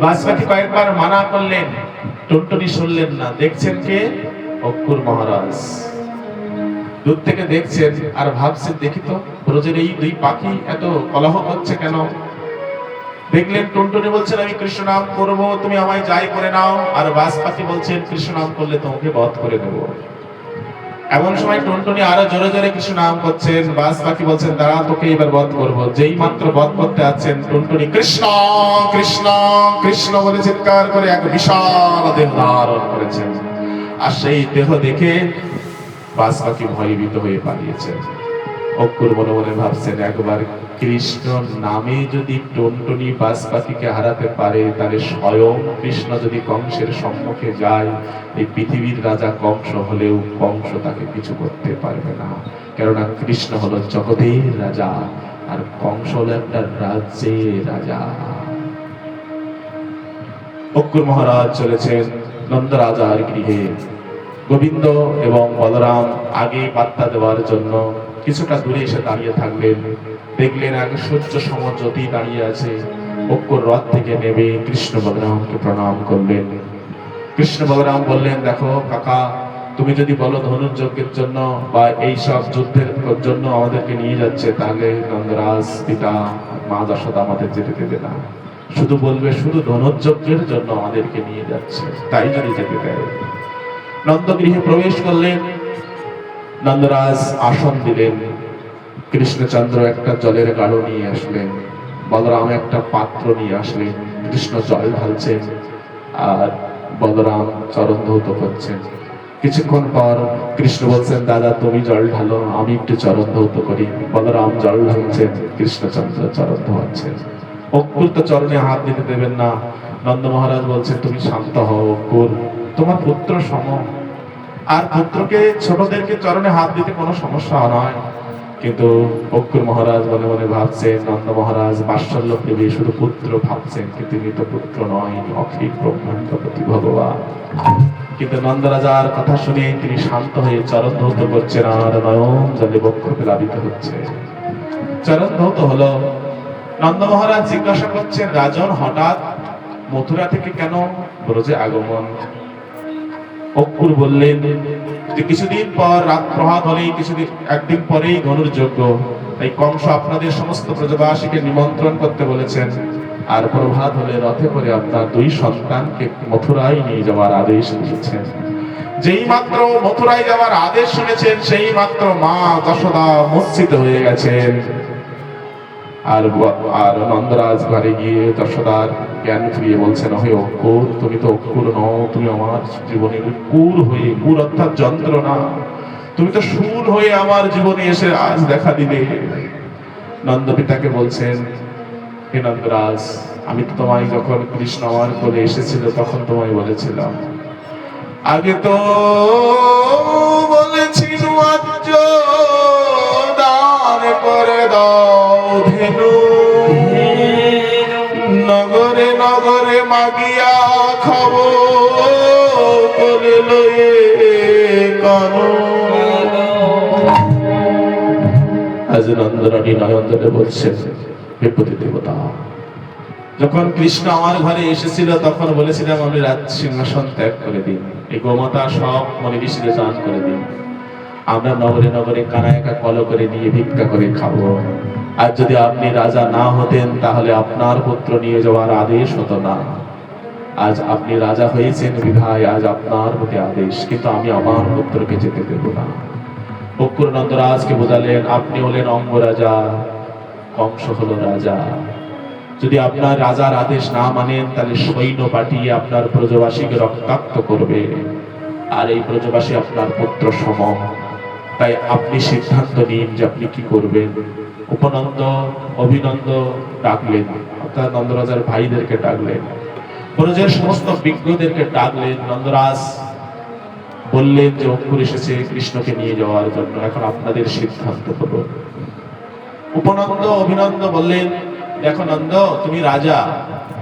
বাজ পাখি কয়েকবার মানা করলেন, টুনটুনি শুনলেন না। দেখছেন কে? অক্রুর মহারাজ দূর থেকে দেখছেন আর ভাবছেন, দেখি তো ব্রজের এই দুই পাখি এত কলহ হচ্ছে কেন? দেখলেন টুনটুনি বলছেন, আমি কৃষ্ণ নাম করবো, তুমি আমায় যাই করে নাও। আর বাজ পাখি বলছেন, কৃষ্ণ নাম করলে তোমাকে বধ করে দেবো। এমন সময় টুনটুনি আরো জোরে জোরে কৃষ্ণ নাম করছেন, বাজ পাখি বলছেন, দাঁড়া তোকে এবার বধ করবো। যেই মাত্র বধ করতে আছেন, টুনটুনি কৃষ্ণ কৃষ্ণ কৃষ্ণ বলে চিৎকার করে এক বিশাল দেহ ধারণ করেছেন। আর সেই দেহ দেখে বাজ পাখি ভয়ভীত হয়ে পালিয়েছেন। অক্রুর মনে মনে ভাবছেন, একবার কৃষ্ণ নামে যদি টুনটুনি বাজ পাখিকে হারাতে পারে, তাহলে স্বয়ং কৃষ্ণ যদি কংসের সম্মুখে যায়, এই পৃথিবীর রাজা কংস হলেও কংস তাকে কিছু করতে পারবে না। কেননা কৃষ্ণ হলো জগতের রাজা, আর কংস হলো একটা রাজ্যের রাজা। অক্রুর মহারাজ চলেছেন নন্দ রাজার গৃহে। গোবিন্দ এবং বলরাম আগে বার্তা দেওয়ার জন্য কিছুটা দূরে এসে দাঁড়িয়ে থাকলেন। দেখলেন এক সূর্য সমজ্যোতি দাঁড়িয়ে আছে। অক্রুর রথ থেকে নেমে কৃষ্ণ বলরামকে প্রণাম করলেন। কৃষ্ণ বলরাম বললেন, দেখো কাকা, তুমি যদি বলো ধনুর্যজ্ঞের জন্য বা এই সব যুদ্ধের জন্য আমাদেরকে নিয়ে যাচ্ছে, তাহলে নন্দরাজ পিতা মা যশোদা আমাদের যেতে দেবে না। শুধু বলবে শুধু ধনুর্যজ্ঞের জন্য আমাদেরকে নিয়ে যাচ্ছে, তাই যদি যেতে দেয়। নন্দগৃহে প্রবেশ করলেন। নন্দরাজ আসন দিলেন। কৃষ্ণচন্দ্র একটা জলের গাড়ো নিয়ে আসলেন। বলরাম একটা পাত্র নিয়ে আসলেন। কৃষ্ণ জল ঢালছেন আর বলরাম চরণ ধৌত করছেন। কিছুক্ষণ পর কৃষ্ণ বলছেন, দাদা তুমি জল ঢালো, আমি একটু চরণ ধৌত করি। বলরাম জল ঢালছেন, কৃষ্ণচন্দ্র চরণ ধোয়াচ্ছেন। অক্কুর তো চরণে হাত দিতে দেবেন না। নন্দ মহারাজ বলছেন, তুমি শান্ত হও অক্কুর, তোমার পুত্র সম, আর পুত্রকে ছোটদেরকে চরণে হাত দিতে কোনো সমস্যা নয়। কিন্তু অক্কুর মহারাজ মনে মনে ভাবছেন, নন্দ মহারাজ বাৎসল্য প্রেমী, শুধু পুত্র ভাবছেন, কিন্তু তিনি তো পুত্র নয়, অখিল ব্রহ্মাণ্ডপতি ভগবান। কিন্তু নন্দ রাজার কথা শুনে তিনি শান্ত হয়ে চরণ ধৌত করছেন, আর নয়ন জলে বক্ষ প্লাবিত হচ্ছে। চরণ ধৌত হলো। নন্দ মহারাজ জিজ্ঞাসা করছেন, রাজন হঠাৎ মথুরা থেকে কেন ব্রজে আগমন? অক্কুর বললেন যে কিছুদিন পর রাত প্রভাত হলেই, একদিন পরেই ধনুর যজ্ঞ, তাই কংস আপনাদের সমস্ত ব্রজবাসীকে নিমন্ত্রণ করতে বলেছেন, আর প্রভাত হলে রথে করে আপনার 2 সন্তানকে মথুরায় নিয়ে যাওয়ার আদেশ দিয়েছেন। যেই মাত্র মথুরায় যাওয়ার আদেশ শুনেছেন, সেই মাত্র মা যশোদা মূর্ছিত হয়ে গেছেন। আর নন্দরাজ ঘরে গিয়ে যশোদার জ্ঞান ফিরিয়ে বলছেন, হে অক্কুর, তুমি তো অক্কুর নও, তুমি আমার জীবনে কুর হয়ে, কুর অর্থাৎ যন্ত্রণা, তুমি তো সুর হয়ে আমার জীবনে এসে আজ দেখা দিলে। নন্দ পিতাকে বলছেন, হে নন্দরাজ, আমি তো তোমায় যখন কৃষ্ণ আমার কোলে এসেছিল তখন তোমায় বলেছিলাম, আগে তো বলেছিল আজ দান করে দাও ধেনু, নগরে নগরে মাগিয়া খাবো কোলে লয়ে কানো। আজ নন্দরানী নয়নজলে বলছেন, হে পতি দেবতা, যখন কৃষ্ণ আমার ঘরে এসেছিল তখন বলেছিলাম আমি রাজ সিংহাসন ত্যাগ করে দিন, এই গোমাতা সব মনে ঋষিদের দান করে দিন, আমরা নগরে নগরে কানা একা কল করে নিয়ে ভিক্ষা করে খাবো। আর যদি আপনি রাজা না হতেন তাহলে আপনার পুত্র নিয়ে যাওয়ার আদেশ হতো না। আজ আপনি রাজা হয়েছেন বিধায় আজ আপনার প্রতি আদেশ, কিন্তু আমি আমার পুত্রকে যেতে দেব না। অক্কুর নন্দরাজকে বোঝালেন, আপনি হলেন অঙ্গরাজা, কংস হলো রাজা। যদি আপনার রাজার আদেশ না মানেন তাহলে সৈন্য পাঠিয়ে আপনার ব্রজবাসীকে রক্তাক্ত করবে, আর এই ব্রজবাসী আপনার পুত্র সম। তাই আপনি সিদ্ধান্ত নিন যে আপনি কি করবেন। উপনন্দ অভিনন্দ ডাকলেন, অর্থাৎ নন্দরাজার ভাইদেরকে ডাকলেন, ব্রজের সমস্ত বিজ্ঞদেরকে ডাকলেন। নন্দরাজ বললেন যে অক্কুর এসেছে কৃষ্ণকে নিয়ে যাওয়ার জন্য, এখন আপনাদের সিদ্ধান্ত হলো। উপনন্দ অভিনন্দ বললেন, দেখো নন্দ, তুমি রাজা,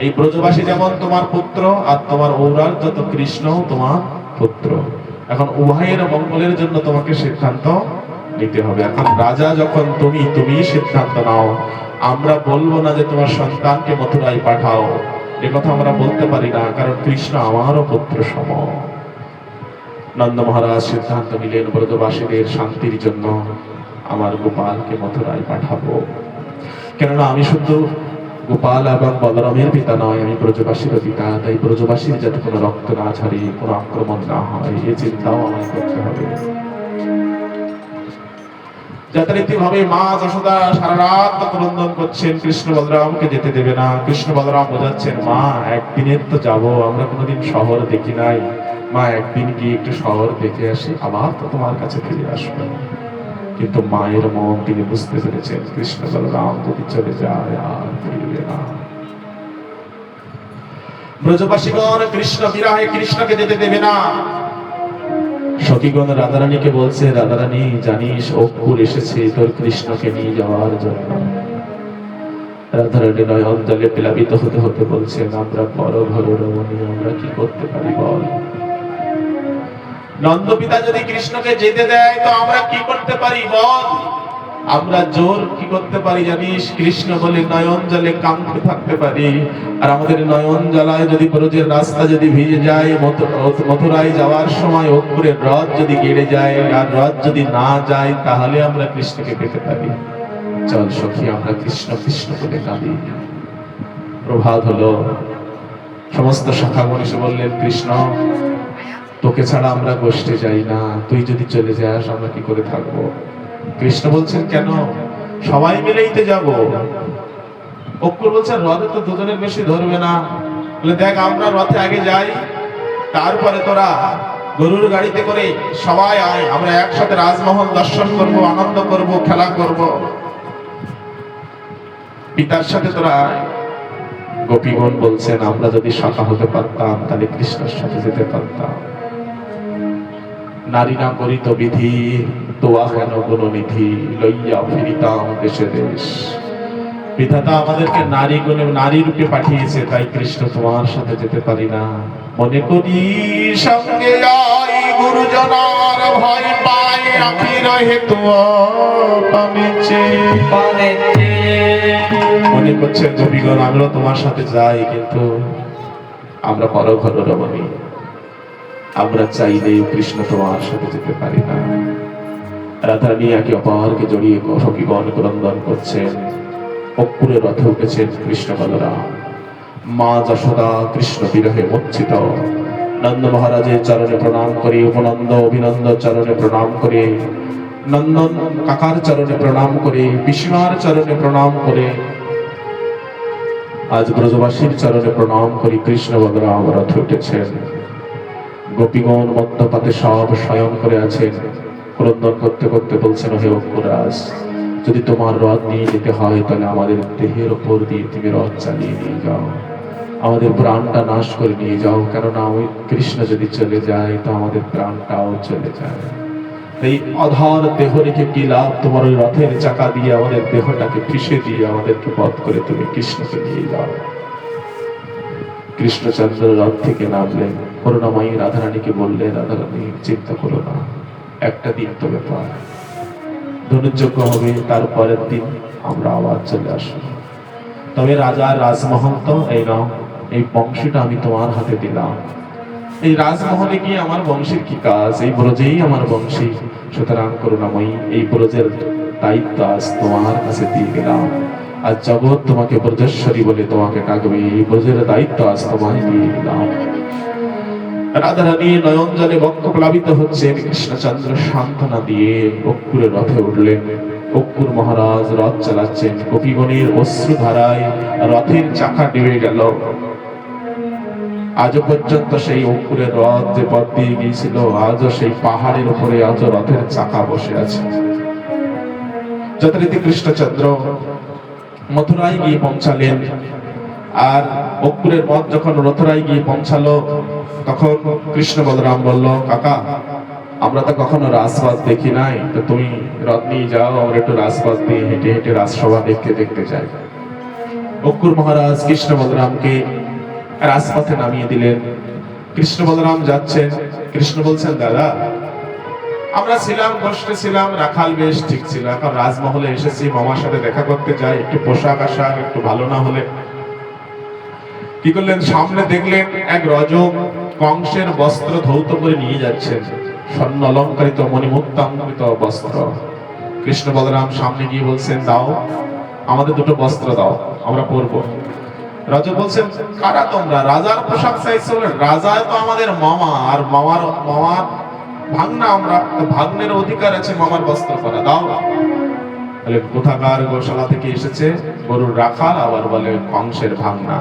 এই ব্রজবাসী যেমন তোমার পুত্র, আর তোমার ঔরার্য তো কৃষ্ণ তোমার পুত্র। এখন উভয়ের মঙ্গলের জন্য তোমাকে সিদ্ধান্ত নিতে হবে। এখন রাজা যখন তুমি সিদ্ধান্ত নাও, আমরা বলবো না যে তোমার সন্তানকে মথুরায় পাঠাও, এ কথা আমরা বলতে পারি না, কারণ কৃষ্ণ আমারও পুত্র সম। নন্দ মহারাজ সিদ্ধান্ত নিলেন, ব্রজবাসীদের শান্তির জন্য আমার গোপালকে মথুরায় পাঠাবো, কেননা আমি শুধু গোপাল এবং বলরামের পিতা নয়, আমি ব্রজবাসীর পিতা। তাই ব্রজবাসীর যাতে কোনো রক্ত না ঝরে, কোনো আক্রমণ না হয়, এই চিন্তাও আমায় করতে হবে। যথারীতি ভাবে মা যশোদা সারা রাত ক্রন্দন করছেন, কৃষ্ণ বলরামকে যেতে দেবে না। কৃষ্ণ বলরাম বোঝাচ্ছেন, মা একদিনের তো যাবো, আমরা কোনোদিন শহর দেখি নাই, মা একদিন গিয়ে একটু শহর দেখে আসি, আবার তো তোমার কাছে ফিরে আসবে। কিন্তু মায়ের মন তিনি বুঝতে পেরেছেন, কৃষ্ণ বলরাম যদি চলে যায় আর ফিরবে না। ব্রজবাসীগণ কৃষ্ণ বিরহে কৃষ্ণকে যেতে দেবে না। সখীগণ রাধারানীকে বলছে, রাধারানী জানিস অক্কুর এসেছে তোর কৃষ্ণকে নিয়ে যাওয়ার জন্য। রাধারানী নয়ন জলে প্লাবিত হতে হতে বলছেন, আমরা বড় ঘর রমণী, আমরা কি করতে পারি বল। নন্দ পিতা যদি কৃষ্ণকে যেতে দেয় তো আমরা কি করতে পারি বল। আমরা জোর কি করতে পারি জানিস, কৃষ্ণ বলে নয়ন জলে কাঙ্ক্ষে থাকতে পারি। আর আমাদের নয়ন জলায় যদি ব্রজের রাস্তা যদি ভিজে যায়, মথুরায় যাওয়ার সময় অক্কুরের রথ যদি গেড়ে যায়, আর রথ যদি না যায়, তাহলে আমরা কৃষ্ণকে পেতে পারি। চল সখী, আমরা কৃষ্ণ কৃষ্ণ বলে কাঁদি। প্রভাত হলো, সমস্ত শাখাগণ এসে বললেন, কৃষ্ণ তোকে ছাড়া আমরা গোষ্ঠে যাই না, তুই যদি চলে যাস আমরা কি করে থাকবো। কৃষ্ণ বলছেন, কেন, সবাই মিলেই তো যাবো। অক্কুর বলছেন, রথে তো দুজনের বেশি ধরবে না। বলে, দেখ আমরা রথে আগে যাই, তারপরে তোরা গরুর গাড়িতে করে সবাই আয়, আমরা একসাথে রাজমহল দর্শন করব, আনন্দ করব, খেলা করব। পিতার সাথে তোরা আয়। গোপীগণ বলছেন আমরা যদি শাখা হতে পারতাম তাহলে কৃষ্ণের সাথে যেতে পারতাম। নারী না করিত বিধি, তোয়া হেন গুণনিধি, লইয়া ফিরিতাম দেশে দেশ। বিধাতা আমাদেরকে নারী গুণে নারী রূপে পাঠিয়েছে, তাই কৃষ্ণ তোমার সাথে যেতে পারি না। মনে করি সঙ্গে যাই গুরুজনার ভয় পাই, আমি রহে মনে করছেন গোপীগণ আমরা তোমার সাথে যাই, কিন্তু আমরা পরঘর রমণী, আমরা চাইলেই কৃষ্ণ তোমার সাথে যেতে পারি না। রাধারানী একে অপরকে জড়িয়ে সখীগণ ক্রন্দন করছেন। অপুরে রথে উঠেছেন কৃষ্ণ বলরাম, মা যশোদা কৃষ্ণ বিরহে মূর্ছিত। নন্দ মহারাজের চরণে প্রণাম করে, উপনন্দ অভিনন্দ চরণে প্রণাম করে, নন্দন কাকার চরণে প্রণাম করে, পিসিমার চরণে প্রণাম করে, আজ ব্রজবাসীর চরণে প্রণাম করি কৃষ্ণ বলরাম রথে উঠেছেন। গোপীগণ মধ্যপাতে সব শয়ন করে আছেন, ক্রন্দন করতে করতে বলছেন, হে অপুরাজ, যদি তোমার রথ নিয়ে যেতে হয় তাহলে আমাদের দেহের ওপর দিয়ে তুমি রথ চালিয়ে নিয়ে যাও, আমাদের প্রাণটা নাশ করে নিয়ে যাও, কেননা ওই কৃষ্ণ যদি চলে যায় তো আমাদের প্রাণটাও চলে যায়। এই অধর দেহ রেখে কি লাভ? তোমার ওই রথের চাকা দিয়ে আমাদের দেহটাকে পিষে দিয়ে আমাদেরকে বধ করে তুমি কৃষ্ণকে নিয়ে যাও। কৃষ্ণচন্দ্র রথ থেকে নামলেন, করুণাময়ী রাধারানীকে বললেন, রাধারানী চিন্তা করো না, একটা দিন তো ব্যাপার, ধনুর্যজ্ঞ হবে, তারপরের দিন আমরা আবার চলে আসবো। তবে রাজা রাজমহল তো এই নাও, এই বংশীটা আমি তোমার হাতে দিলাম। এই রাজমহলে গিয়ে আমার বংশীর কি কাজ? এই ব্রজেই আমার বংশী, সুতরাং করুণাময়ী এই ব্রজের দায়িত্ব আজ তোমার কাছে দিয়ে গেলাম। আজ জগৎ তোমাকে ব্রজেশ্বরী বলে তোমাকে ডাকবে, এই ব্রজের দায়িত্ব আজ তোমায় দিয়ে দিলাম। রাধারানী নয়ন জলে বক্ষ প্লাবিত হচ্ছেন, কৃষ্ণচন্দ্র সান্ত্বনা দিয়ে অপুরের রথে উঠলেন। অপুর মহারাজ রথ চালাচ্ছেন, গোপীগণের অশ্রু ধারায় রথের চাকা ডেবে গেল। আজও পর্যন্ত সেই অপুরের রথ যে পথ দিয়ে গিয়েছিল, আজও সেই পাহাড়ের উপরে আজও রথের চাকা বসে আছে। যথারীতি কৃষ্ণচন্দ্র মথুরায় গিয়ে পৌঁছালেন। আর অপুরের রথ যখন মথুরায় গিয়ে পৌঁছালো, তখন কৃষ্ণ বলরাম বলল, কাকা আমরা তো কখনো রাজপথ দেখি নাই, তো তুমি রথ নিয়ে যাও, আমরা একটু রাজপথ দিয়ে হেঁটে হেঁটে রাজসভা দেখতে দেখতে যাই। অপুর মহারাজ কৃষ্ণ বলরামকে রাজপথে নামিয়ে দিলেন। কৃষ্ণ বলরাম যাচ্ছেন, কৃষ্ণ বলছেন, দাদা আমরা ছিলাম কষ্টে ছিলাম, রাখাল বেশ ঠিক ছিল, এখন রাজমহলে এসেছি, মামার সাথে দেখা করতে যাই, একটু পোশাক আশাক একটু ভালো না হলে। কি করলেন? সামনে দেখলেন এক রজক কংসের বস্ত্র ধৌত করে নিয়ে যাচ্ছেন, স্বর্ণ অলঙ্কারিত মণিমুক্তাঙ্কিত বস্ত্র। কৃষ্ণ বলরাম সামনে গিয়ে বলছেন, দাও আমাদের দুটো বস্ত্র দাও, আমরা পরবো। রজক বলছেন, কারা তোমরা? রাজার পোশাক চাইছো? রাজা তো আমাদের মামা, আর মামার ভাগ্না, আমরা ভাগ্নের অধিকার আছে মামার বস্ত্র পরা, দাও। বলে কোথাকার গোশালা থেকে এসেছে, গরুর রাখাল, আবার বলে কংসের ভাগ্না।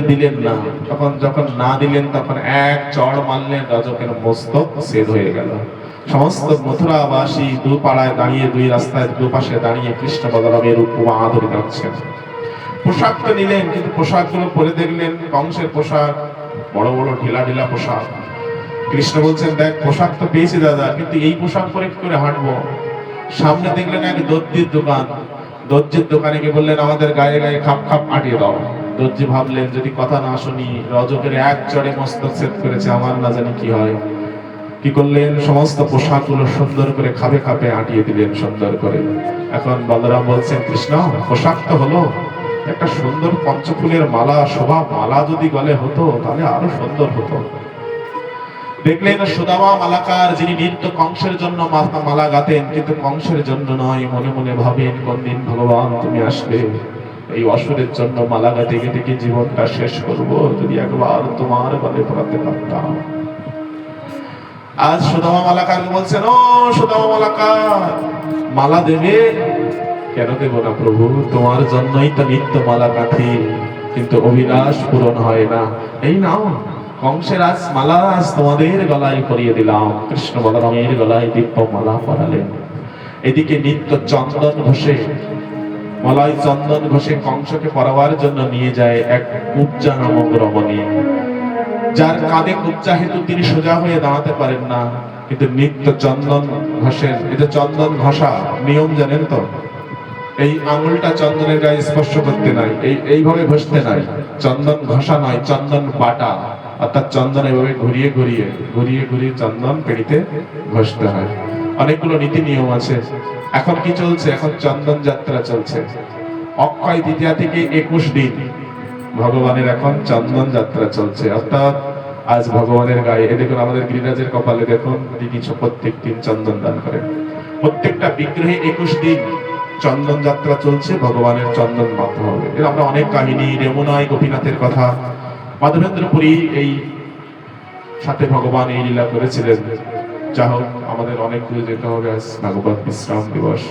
দিলেন না। তখন যখন না দিলেন তখন এক চড় মারলেন, রজকের মস্তক ছেদ হয়ে গেল। সমস্ত মথুরাবাসী দু পাড়ায় দাঁড়িয়ে, দুই রাস্তায় দুপাশে দাঁড়িয়ে কৃষ্ণ বলরামের উপমা ধরে যাচ্ছেন। পোশাক তো নিলেন, কিন্তু পোশাকগুলো পরে দেখলেন কংসের পোশাক, বড় বড় ঢিলা ঢিলা পোশাক। কৃষ্ণ বলছেন, দেখ পোশাক তো পেয়েছি দাদা, কিন্তু এই পোশাক পরে কি করে হাঁটবো? সামনে দেখলেন এক দর্জির দোকান, দর্জির দোকানে গিয়ে বললেন, আমাদের গায়ে গায়ে খাপ খাপ আটিয়ে দাও। দর্জি ভাবলেন, যদি কথা না শুনি, রজকের এক চড়ে মস্তক ছেদ করেছে, আমার না জানি কি হয়। কি করলেন? সমস্ত পোশাকগুলো সুন্দর করে খাপে খাপে আটিয়ে দিলেন সুন্দর করে। এখন বলরাম বলছেন, কৃষ্ণ পোশাক তো হলো, একটা সুন্দর পঞ্চফুলের মালা, শোভা মালা যদি গলে হতো তাহলে আরো সুন্দর হতো। দেখলেন সুদামা মালাকার, যিনি নিত্য কংসের জন্য মালা গাতেন, কিন্তু কংসের জন্য নয়, মনে মনে ভাবেন কোন দিন ভগবান তুমি আসবে, এই অসুরের জন্য মালা গাতে গেতে কি জীবনটা শেষ করব, যদি একবার তোমার গলে পড়াতে পারতাম। আজ সুদামা মালাকার বলছেন, ও সুদামা মালাকার, মালা দেবে? কেন দেব না প্রভু, তোমার জন্যই তো নিত্য মালা গাঁথি, কিন্তু অভিলাষ পূরণ হয় না। এই নাও কংসের আজ মালা, আজ তোমাদের গলায় পরিয়ে দিলাম। কৃষ্ণ বলরামের গলায় দিব্য মালা পরালেন। এদিকে নিত্য চন্দন ঘষে মলয় চন্দন ঘষে কংসকে পরাবার জন্য নিয়ে যায় এক কুব্জা নামক রমণী, যার কাঁধে কুব্জা হেতু তিনি সোজা হয়ে দাঁড়াতে পারেন না, কিন্তু নিত্য চন্দন ঘষেন। এই যে চন্দন ঘষা নিয়ম জানেন তো, এই আঙুলটা চন্দনের গায়ে স্পর্শ করতে নাই, এইভাবে ঘষতে নাই, চন্দন ঘষা নয়, চন্দন বাটা, অর্থাৎ চন্দন এভাবে ঘুরিয়ে ঘুরিয়ে ঘুরিয়ে ঘুরিয়ে চন্দন পেড়িতে ঘষতে হয়। অনেকগুলো নীতি নিয়ম আছে। এখন কি চলছে? এখন চন্দন যাত্রা চলছে। অক্ষয় তৃতীয়া থেকে 21 দিন ভগবানের এখন চন্দন যাত্রা চলছে, অর্থাৎ আজ ভগবানের গায়ে দেখুন, আমাদের গিরিরাজের কপালে দেখুন, তিনি প্রত্যেক দিন চন্দন দান করেন। প্রত্যেকটা বিগ্রহে 21 দিন চন্দন যাত্রা চলছে, ভগবানের চন্দন মাথা হবে। এর আমরা অনেক কাহিনী, রেমুনায় গোপীনাথের কথা, মাধবেন্দ্রপুরী এই সাথে ভগবান এই লীলা করেছিলেন। যা হোক, আমাদের অনেক দূরে যেতে হবে, আজ ভাগবত বিশ্রাম দিবস।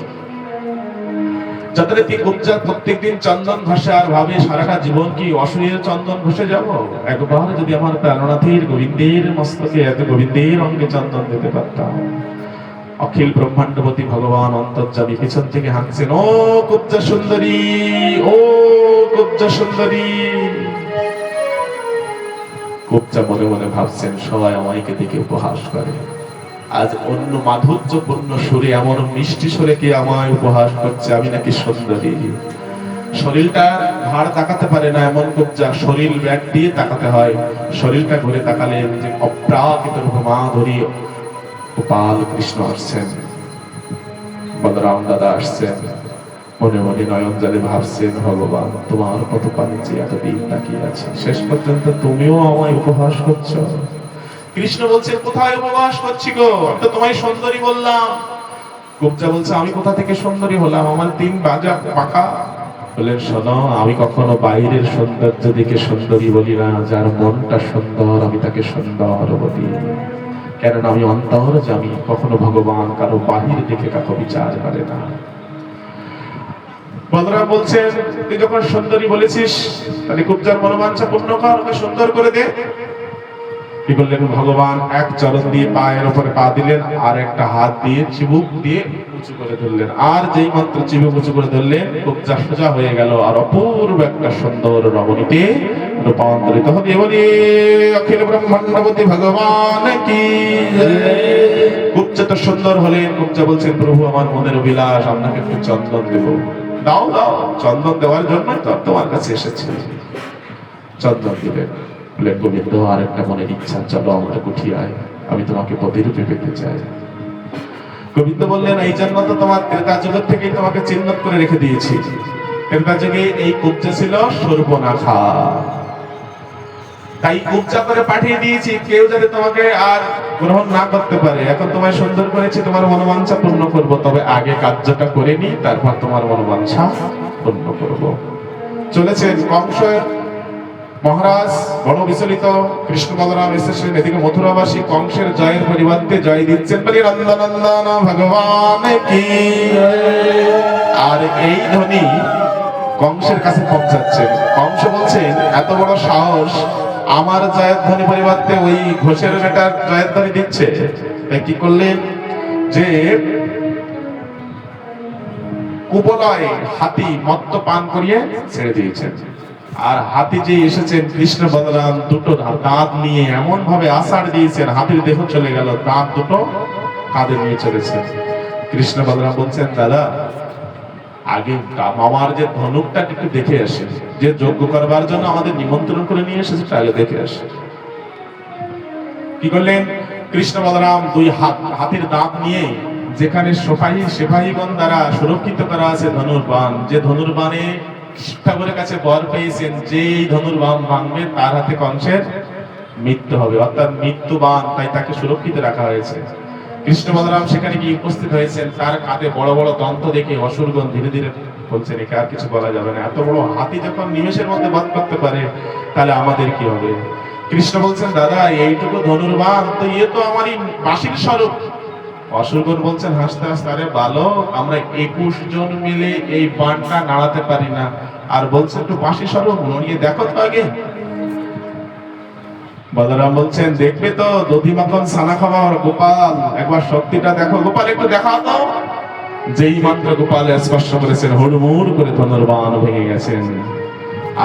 যতটা কুব্জা প্রত্যেকদিন চন্দন ঘষে আর ভাবে সারাটা জীবন কি অসুরের চন্দন ঘষে যাব? একবার যদি আমার প্রাণনাথের গোবিন্দের মস্তকে এত গোবিন্দের অঙ্গে চন্দন দিতে পারতাম। অখিল ব্রহ্মাণ্ডপতি ভগবান অন্তর্যামী পিছন থেকে হাঁকছেন, ও কুব্জা সুন্দরী, ও কুব্জা সুন্দরী। কুব্জা মনে মনে ভাবছেন, সবাই আমাকে দেখে উপহাস করে, আজ অন্য মাধুর্যপূর্ণ সুরে, এমন মিষ্টি সুরে কে আমায় উপহাস করছে, আমি নাকি সুন্দরী। শরীরটা ঘাড় তাকাতে পারে না এমন কুব্জা, শরীর ব্যাগ দিয়ে তাকাতে হয়। শরীরটা ঘুরে তাকালে যে অপ্রাকৃত মাধুরী গোপাল কৃষ্ণ আসছেন, বলরাম দাদা আসছেন। মনে মনে নয়ন জলে ভাবছেন, ভগবান তোমার কত পানি যে এতদিন তাকিয়ে আছে, শেষ পর্যন্ত তুমিও আমায় উপহাস করছো। কৃষ্ণ বলছে, কোথায় উপবাস করছি গো, আমি তো তোমায় সুন্দরী বললাম। কুব্জা বলছে, আমি কোথা থেকে সুন্দরী হলাম, আমার 3 বাজা পাকা। বললেন, শোনো, আমি কখনো বাইরের সৌন্দর্য দেখে সুন্দরী বলি না, যার মনটা সুন্দর আমি তাকে সুন্দর বলি, কেননা আমি অন্তর্যামী, কখনো ভগবান কারো বাহির দেখে কাকে বিচার করে না। বলরাম বলছেন, তুই যখন সুন্দরী বলেছিস, তাহলে কুব্জার মনোবাঞ্ছা পূর্ণ কর, ওকে সুন্দর করে দে। কি করলেন ভগবান? এক চরণ দিয়ে পায়ের উপরে পা দিলেন, আর একটা হাত দিয়ে চিবুক দিয়ে উঁচু করে ধরলেন। আর যেই মাত্র চিবুক উঁচু করে ধরলেন, কুব্জা সোজা হয়ে গেল, আর অপূর্ব একটা সুন্দর রমণীতে রূপান্তরিত হবে। বলি অখিল ব্রহ্মাণ্ডপতি ভগবান কি জয়। কুব্জা তো সুন্দর হলেন। কুব্জা বলছেন, প্রভু আমার মনের অভিলাষ, আপনাকে একটু চন্দন দেব। দাও দাও, চন্দন দেওয়ার জন্যই তো তোমার কাছে এসেছি। চন্দন দিলেন। গোবিন্দ, আর একটা মনের ইচ্ছা, চলো আমরা কুঠিয়ায়, আমি তোমাকে পতিরূপে পেতে চাই। গোবিন্দ বললেন, এই জন্য তো তোমার ত্রেতা যুগের থেকেই তোমাকে চিহ্নিত করে রেখে দিয়েছি। ত্রেতা যুগে এই কুব্জা ছিল সর্বনাশা, তাই কুব্জা করে পাঠিয়ে দিয়েছি, কেউ যাতে তোমাকে আর গ্রহণ না করতে পারে। এখন তোমায় সুন্দর করেছি, তোমার মনোবাঞ্ছা পূর্ণ করব, তবে আগে কার্যটা করে নি, তারপর তোমার মনোবাঞ্ছা পূর্ণ করব। চলেছেন কংস মহারাজ বড় বিচলিত। কৃষ্ণ বলরাম এসেছেন, এদিকে মথুরাবাসী কংসের জয়ের পরিবর্তে জয় দিচ্ছেন, বলি নন্দনন্দন ভগবান কি। আর এই ধ্বনি কংসের কাছে পৌঁছাচ্ছেন। কংস বলছেন, এত বড় সাহস, আমার জয়ের ধ্বনি পরিবর্তে ওই ঘোষের বেটার জয়ের ধ্বনি দিচ্ছে। তাই কি করলেন, যে কুবলয় হাতি মত্ত পান করিয়ে ছেড়ে দিয়েছেন। আর হাতি যে এসেছেন, কৃষ্ণ বলরাম দুটো দাঁত নিয়ে এমন ভাবে আষাঢ় দিয়েছেন, হাতির দেহ চলে গেল, দাঁত দুটো কাঁধে নিয়ে চলেছেন। কৃষ্ণ বলরাম বলছেন, দাদা আগে আমার যে ধনুকটা একটু দেখে আসে, যে যজ্ঞ করবার জন্য আমাদের নিমন্ত্রণ করে নিয়ে এসেছে, আগে দেখে আসে। কি করলেন কৃষ্ণ বলরাম? 2 হাতির দাঁত নিয়ে, যেখানে সেপাহীগণ দ্বারা সুরক্ষিত করা আছে ধনুর্বাণ, যে ধনুর্বাণে ঠাকুরের কাছে বর পেয়েছেন, যে ধনুর্বাণ ভাঙবে তার হাতে কংসের মৃত্যু হবে, অর্থাৎ মৃত্যুবাণ, তাই তাকে সুরক্ষিত রাখা হয়েছে। কৃষ্ণ বলরাম সেখানে গিয়ে উপস্থিত হয়েছেন। তার কাঁধে বড় বড় দন্ত দেখে অসুরগণ ধীরে ধীরে বলছেন, একে আর কিছু বলা যাবে না, এত বড় হাতি যখন নিমেষের মধ্যে বধ করতে পারে, তাহলে আমাদের কি হবে? কৃষ্ণ বলছেন, দাদা এইটুকু ধনুর্বাণ তো, ইয়ে তো আমারই বাঁশির স্বরূপ। অসুরগণ বলছেন হাসতে হাসতে, আরে বালক, আমরা 21 জন মিলে এই বাণটা নাড়াতে পারি না, আর বলছে একটু বাঁশি স্বরূপ, নড়িয়ে দেখো তো আগে। বলরাম বলছেন, দেখবে তো দধি মাখন ছানা খাওয়ার গোপাল, একবার শক্তিটা দেখো গোপাল, একটু দেখাও তো। যেই মাত্র গোপাল স্পর্শ করেছেন হুড়মুড় করে ধনুর্বাণ ভেঙে গেছেন।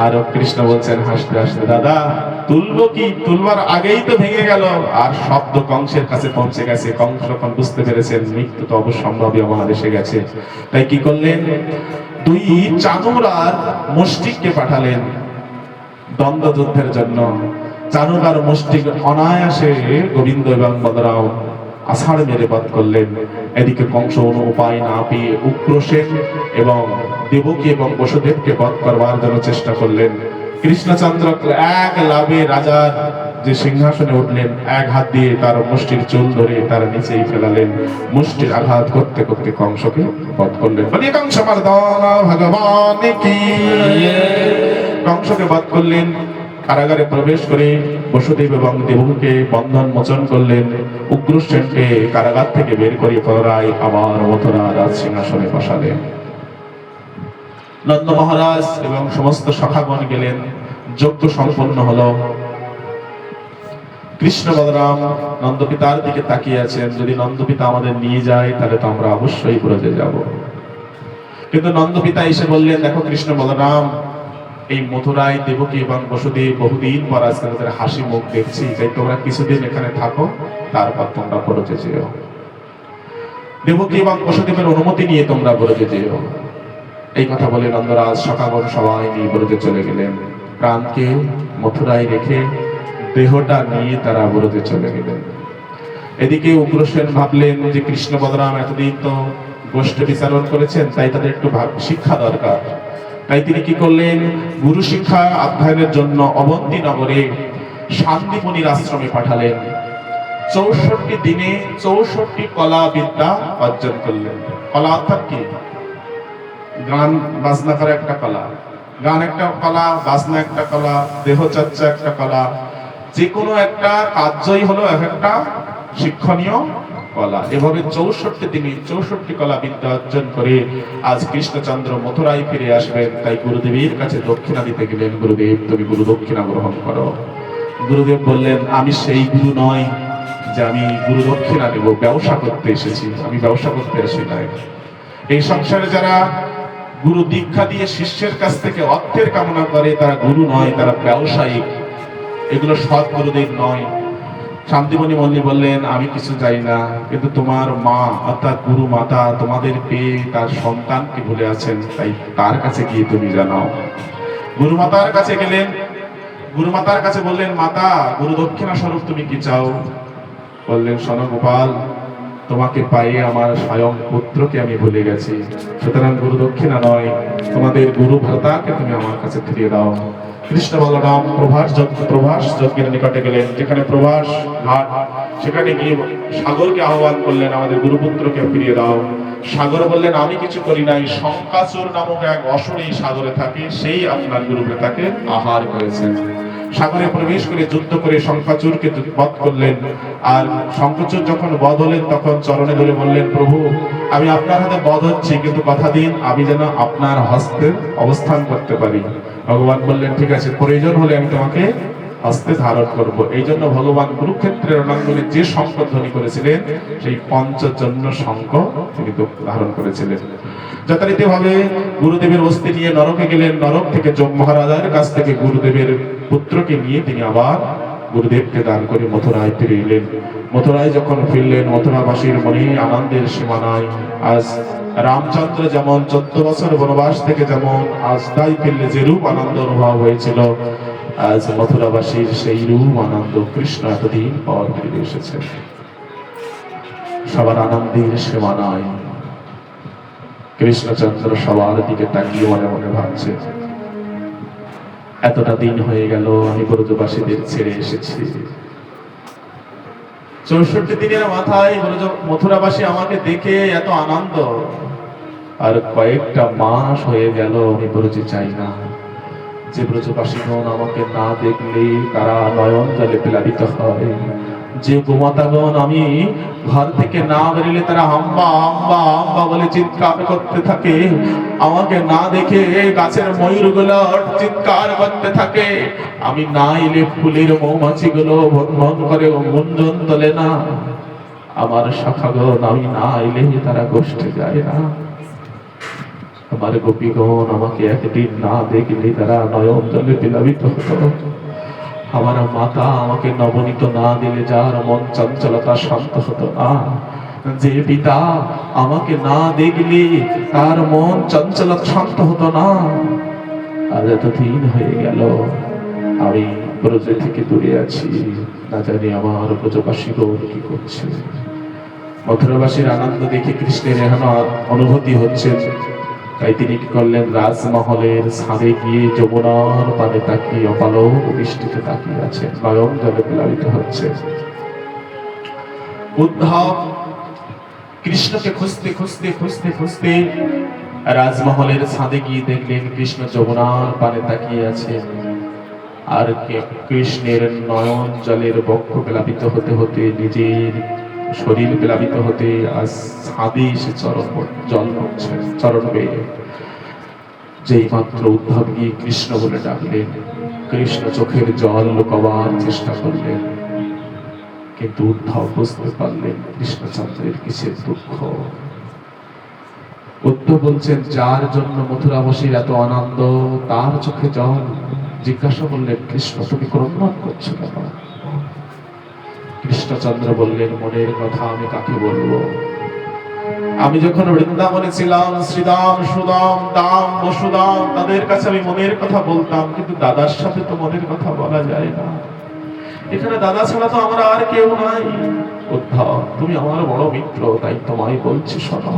আর কৃষ্ণ বলছেন হাসতে হাসতে, দাদা তুলবো কি, তুলবার আগেই তো ভেঙে গেল। আর শব্দ কংসের কাছে পৌঁছে গেছে। কংস তখন বুঝতে পেরেছেন মৃত্যু তো অবশ্যম্ভাবী আমার এসে গেছে। তাই কি করলেন, দুই চানুর আর মুষ্টিককে পাঠালেন দ্বন্দ্ব যুদ্ধের জন্য। চানুর আর মুষ্টিক অনায়াসে গোবিন্দ এবং বলরাম আষাঢ় মেরে বধ করলেন। এদিকে কংস উপায় না পেয়ে উগ্রসেন এবং দেবকী এবং বসুদেবকে বধ করবার জন্য চেষ্টা করলেন। কৃষ্ণচন্দ্র এক লাভে রাজার যে সিংহাসনে উঠলেন, এক হাত দিয়ে তার মুষ্টির চুল ধরে তার নিচেই ফেলালেন। মুষ্টির আঘাত করতে করতে কংসকে বধ করলেন। বলি কংস মর্দন ভগবান কি। কংসকে বধ করলেন। কারাগারে প্রবেশ করে বসুদেব এবং দেবকীকে বন্ধন মোচন করলেন। উগ্রসেনকে কারাগার থেকে বের করে পুনরায় আবার মথুরা রাজ সিংহাসনে বসালেন। নন্দ মহারাজ এবং সমস্ত সখাগণ গেলেন। যজ্ঞ সম্পন্ন হলো। কৃষ্ণ বলরাম নন্দপিতার দিকে তাকিয়ে আছেন, যদি নন্দপিতা আমাদের নিয়ে যায় তাহলে তো আমরা অবশ্যই ব্রজে যাব। কিন্তু নন্দপিতা এসে বললেন, দেখো কৃষ্ণ বলরাম, এই মথুরায় দেবকী এবং বসুদেব বহুদিন পর আজকে তাদের হাসি মুখ দেখছি, তাই তোমরা কিছুদিন এখানে থাকো, তারপর তোমরা ব্রজে যেও। দেবকী এবং বসুদেবের অনুমতি নিয়ে তোমরা ব্রজে যেও। এই কথা বলে নন্দরাজ সখাগণ সবাই নিয়ে ব্রজে চলে গেলেন। প্রাণকে মথুরায় রেখে দেহটা নিয়ে তারা ব্রজে চলে গেলেন। এদিকে উগ্রসেন ভাবলেন যে কৃষ্ণ বলরাম এতদিন তো গোষ্ঠী বিচারণ করেছেন, তাই তাদের একটু শিক্ষা দরকার। তাই তিনি কি করলেন, গুরু শিক্ষা অধ্যয়নের জন্য অবন্তী নগরে শান্তিমুনির আশ্রমে পাঠালেন। 64 দিনে 64 কলা বিদ্যা অর্জন করলেন। কলা অর্থাৎ কি, গান বাজনা করা একটা কলা, গান একটা কলা, বাজনা একটা কলা, দেহচর্চা একটা কলা, যে কোনো একটা কার্যই হলো একটা শিক্ষণীয় কলা। এভাবে 64 দিনে 64 কলা বিদ্যা অর্জন করে আজ কৃষ্ণচন্দ্র মথুরায় ফিরে আসবেন। তাই গুরুদেবের কাছে দক্ষিণা দিতে গেলেন। গুরুদেব, তুমি গুরু দক্ষিণা গ্রহণ করো। গুরুদেব বললেন, আমি সেই গুরু নয় যে আমি গুরু দক্ষিণা নেব, ব্যবসা করতে এসেছি, আমি ব্যবসা করতে আসি নাই। এই সংসারে যারা গুরু দীক্ষা দিয়ে শিষ্যের কাছ থেকে অর্থের কামনা করে তারা গুরু নয়, তারা ব্যবসায়িক। এগুলো সৎ গুরুদেব নয়। শান্তিমণি মল্লিক বললেন, আমি কিছু চাই না, কিন্তু তোমার মা অর্থাৎ গুরু মাতা তোমাদের পেয়ে তার সন্তানকে ভুলে আছেন, তাই তার কাছে গিয়ে তুমি জানাও। গুরু মাতার কাছে গেলেন। গুরু মাতার কাছে বললেন, মাতা গুরু দক্ষিণা স্বরূপ তুমি কি চাও? বললেন, শোনো গোপাল, তোমাকে পাইয়ে আমার স্বয়ং পুত্রকে আমি ভুলে গেছি, সুতরাং গুরু দক্ষিণা নয়, তোমাদের গুরু ভ্রাতাকে তুমি আমার কাছে ফিরিয়ে দাও। কৃষ্ণ বলরাম প্রভাস যজ্ঞের নিকটে গেলেন। যেখানে প্রভাস ঘাট, সেখানে গিয়ে সাগরকে আহ্বান করলেন, আমাদের গুরুপুত্রকে ফিরিয়ে দাও। সাগর বললেন, আমি কিছু করি নাই, শঙ্কাচুর নামক এক অসুর এই সাগরে থাকে, সেই আপনার গুরু ভ্রাতাকে আহার করেছেন। সাগরে প্রবেশ করে যুদ্ধ করে শঙ্কাচুরকে বধ করলেন। আর শঙ্কাচুর যখন বধ হলেন তখন চরণে ধরে বললেন, প্রভু আমি আপনার হাতে বধ হচ্ছি, কিন্তু কথা দিন আমি যেন আপনার হস্তে অবস্থান করতে পারি। ভগবান বললেন, ঠিক আছে, প্রয়োজন হলে আমি তোমাকে হস্তে ধারণ করব। এই জন্য ভগবান কুরুক্ষেত্রের রণাঙ্গনে যে শঙ্খ ধ্বনি করেছিলেন সেই পঞ্চজন্য শঙ্খ তিনি ধারণ করেছিলেন। যথারীতি ভাবে গুরুদেবের অস্থি নিয়ে নরকে গেলেন। নরক থেকে যম মহারাজার কাছ থেকে গুরুদেবের পুত্রকে নিয়ে তিনি আবার গুরুদেবকে দান করে মথুরায় ফিরে এলেন। মথুরায় যখন ফিরলেন, মথুরাবাসীর মনে আনন্দের সীমা নাই। আজ রামচন্দ্র যেমন 14 বছর বনবাস থেকে যেমন আজ তাই ফিরলে যেরূপ আনন্দ অনুভব হয়েছিল, আজ মথুরাবাসীর সেই রূপ আনন্দ কৃষ্ণ এতদিন পর ফিরে এসেছে। সবার আনন্দের সীমা নাই। কৃষ্ণচন্দ্র সবার দিকে তাকিয়ে মনে মনে ভাবছে, এতটা দিন হয়ে গেল আমি ব্রজবাসীদের ছেড়ে এসেছি। 64 দিনের মাথায় মথুরাবাসী আমাকে দেখে এত আনন্দ, আর কয়েকটা মাস হয়ে গেল আমি ব্রজে চাই না। যে ব্রজবাসীগণ আমাকে না দেখলে তারা নয়ন জলে প্লাবিত হয়, যে গোমাতাগণ আমি ঘর থেকে না বেরোলে তারা হাম্বা হাম্বা হাম্বা বলে চিৎকার করতে থাকে, আমাকে না দেখে গাছের ময়ূরগুলো চিৎকার করতে থাকে, আমি না এলে ফুলের মৌমাছিগুলো ভন ভন করে গুঞ্জন তোলে না, আমার সখাগণ আমি না এলে তারা গোষ্ঠে যায় না। আমার গোপীগণ আমাকে একদিন না দেখলে তারা নয়ন জলে প্লাবিত হতো। আমার মাতা আমাকে নবনীত না দিলে যার মন চঞ্চলতা শান্ত হতো না। যে পিতা আমাকে না দেখলে তার মন চঞ্চলতা শান্ত হতো না। আজ এতদিন হয়ে গেল আমি ব্রজ থেকে দূরে আছি, না জানি আমার ব্রজবাসীগণ কি করছে। মথুরাবাসীর আনন্দ দেখে কৃষ্ণের এখন অনুভূতি হচ্ছে, তাই তিনি কি করলেন, রাজমহলের ছাদে গিয়ে যমুনার পানে তাকিয়ে অপালক দৃষ্টিতে তাকিয়ে আছেন, নয়ন জলে প্লাবিত হচ্ছে। উদ্ধব কৃষ্ণকে খুঁজতে খুঁজতে খুঁজতে খুঁজতে রাজমহলের ছাদে গিয়ে দেখলেন কৃষ্ণ যমুনার পানে তাকিয়ে আছে। আর কৃষ্ণের নয়ন জলের বক্ষ প্লাবিত হতে হতে নিজের শরীর প্লাবিত হতে আজ ছাদে এসে জল পড়ছে চরণ বেয়ে। যেই মাত্র উদ্ধব গিয়ে কৃষ্ণ বলে ডাকলেন, কৃষ্ণ চোখের জল লুকাবার চেষ্টা করলেন, কিন্তু উদ্ধব বুঝতে পারলেন কৃষ্ণচন্দ্রের কিসের দুঃখ। উদ্ধব বলছেন, যার জন্য মথুরাবাসীর এত আনন্দ তার চোখে জল। জিজ্ঞাসা করলেন, কৃষ্ণ তুমি ক্রন্দন করছো কেন? কৃষ্ণচন্দ্র বললেন, মনের কথা আমি কাকে বলবো? আমি যখন বৃন্দাবনে ছিলাম শ্রীদাম সুদাম দাম বসুদাম তাদের কাছে আমি মনের কথা বলতাম, কিন্তু দাদার সাথে তো মনের কথা বলা যায় না। এখানে দাদা ছাড়া তো আমরা আর কেউ নাই। উদ্ধব তুমি আমার বড় মিত্র, তাই তোমায় বলছি শোনো।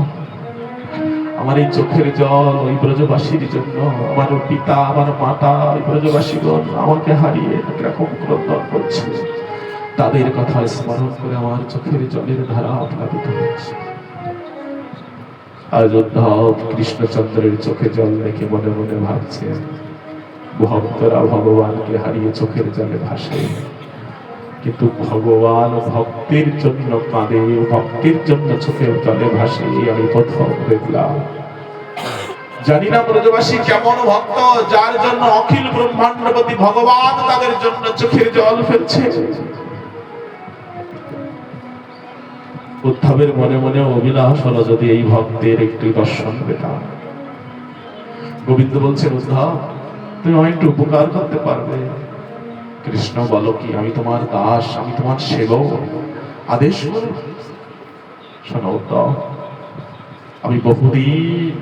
আমার এই চোখের জল ওই ব্রজবাসীর জন্য, আমার পিতা আমার মাতা ওই ব্রজবাসীগণ আমাকে হারিয়ে এরকম ক্রন্দন করছে। তাদের কথা স্মরণ করে আমার চোখের জলের ধারা প্লাবিত হচ্ছে। আজ উদ্ধব কৃষ্ণচন্দ্রের চোখে জল দেখে মনে মনে ভাবছে, ভক্তরা ভগবানকে হারিয়ে চোখের জলে ভাসে, কিন্তু ভগবান ভক্তির জন্য কাঁদে, ভক্তির জন্য চোখের জলে ভাসে আমি প্রথম দেখলাম। জানি না ব্রজবাসী কেমন ভক্ত, যার জন্য অখিল ব্রহ্মাণ্ডপতি ভগবান তাদের জন্য চোখের জল ফেলছে। উদ্ধবের মনে মনে অভিলাষ হলো, যদি এই ভক্তের একটি দর্শন পেতাম। গোবিন্দ বলছেন, উদ্ধব তুমি আমায় একটু উপকার করতে পারবে? কৃষ্ণ বলো কি? আমি তোমার দাস, আমি তোমার সেবক, আদেশ করো। শোনো উদ্ধব, আমি বহুদিন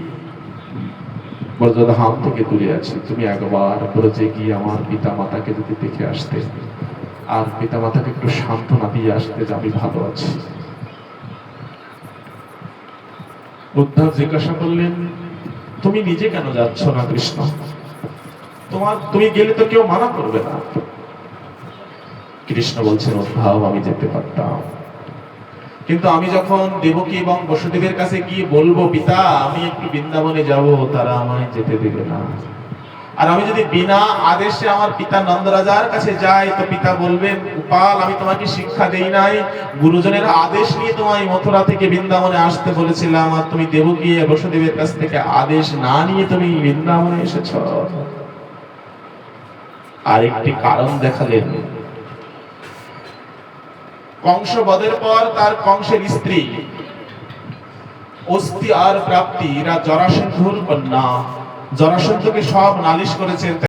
ব্রজধাম থেকে দূরে আছি। তুমি একবার ব্রজে গিয়ে আমার পিতা মাতাকে যদি দেখে আসতে, আর পিতা মাতাকে একটু সান্ত্বনা দিয়ে আসতে যে আমি ভালো আছি। উদ্ধব জিজ্ঞাসা করলেন, তুমি নিজে কেন যাচ্ছ না কৃষ্ণ? তুমি গেলে তো কেউ মানা করবে না। কৃষ্ণ বলছেন, উদ্ধব আমি যেতে পারতাম, কিন্তু আমি যখন দেবকী এবং বসুদেবের কাছে গিয়ে বলবো পিতা আমি একটু বৃন্দাবনে যাব, তারা আমায় যেতে দেবে না। আর আমি যদি বিনা আদেশে আমার পিতা নন্দরাজার কাছে যাই, তো পিতা বলবেন, গোপাল আমি তোমাকে শিক্ষা দেই নাই, গুরুজনের আদেশ নিয়ে তোমায় মথুরা থেকে বৃন্দাবনে আসতে বলেছিলাম, আর তুমি দেবকী বসুদেবের কাছ থেকে আদেশ না নিয়ে তুমি বৃন্দাবনে এসেছ। আরেকটি কারণ দেখালেন, কংস বধের পর তার কংসের স্ত্রী অস্তি আর প্রাপ্তি এরা জরাসন্ধুর কন্যা, জরাসন্ধকে সব নালিশ করেছেন।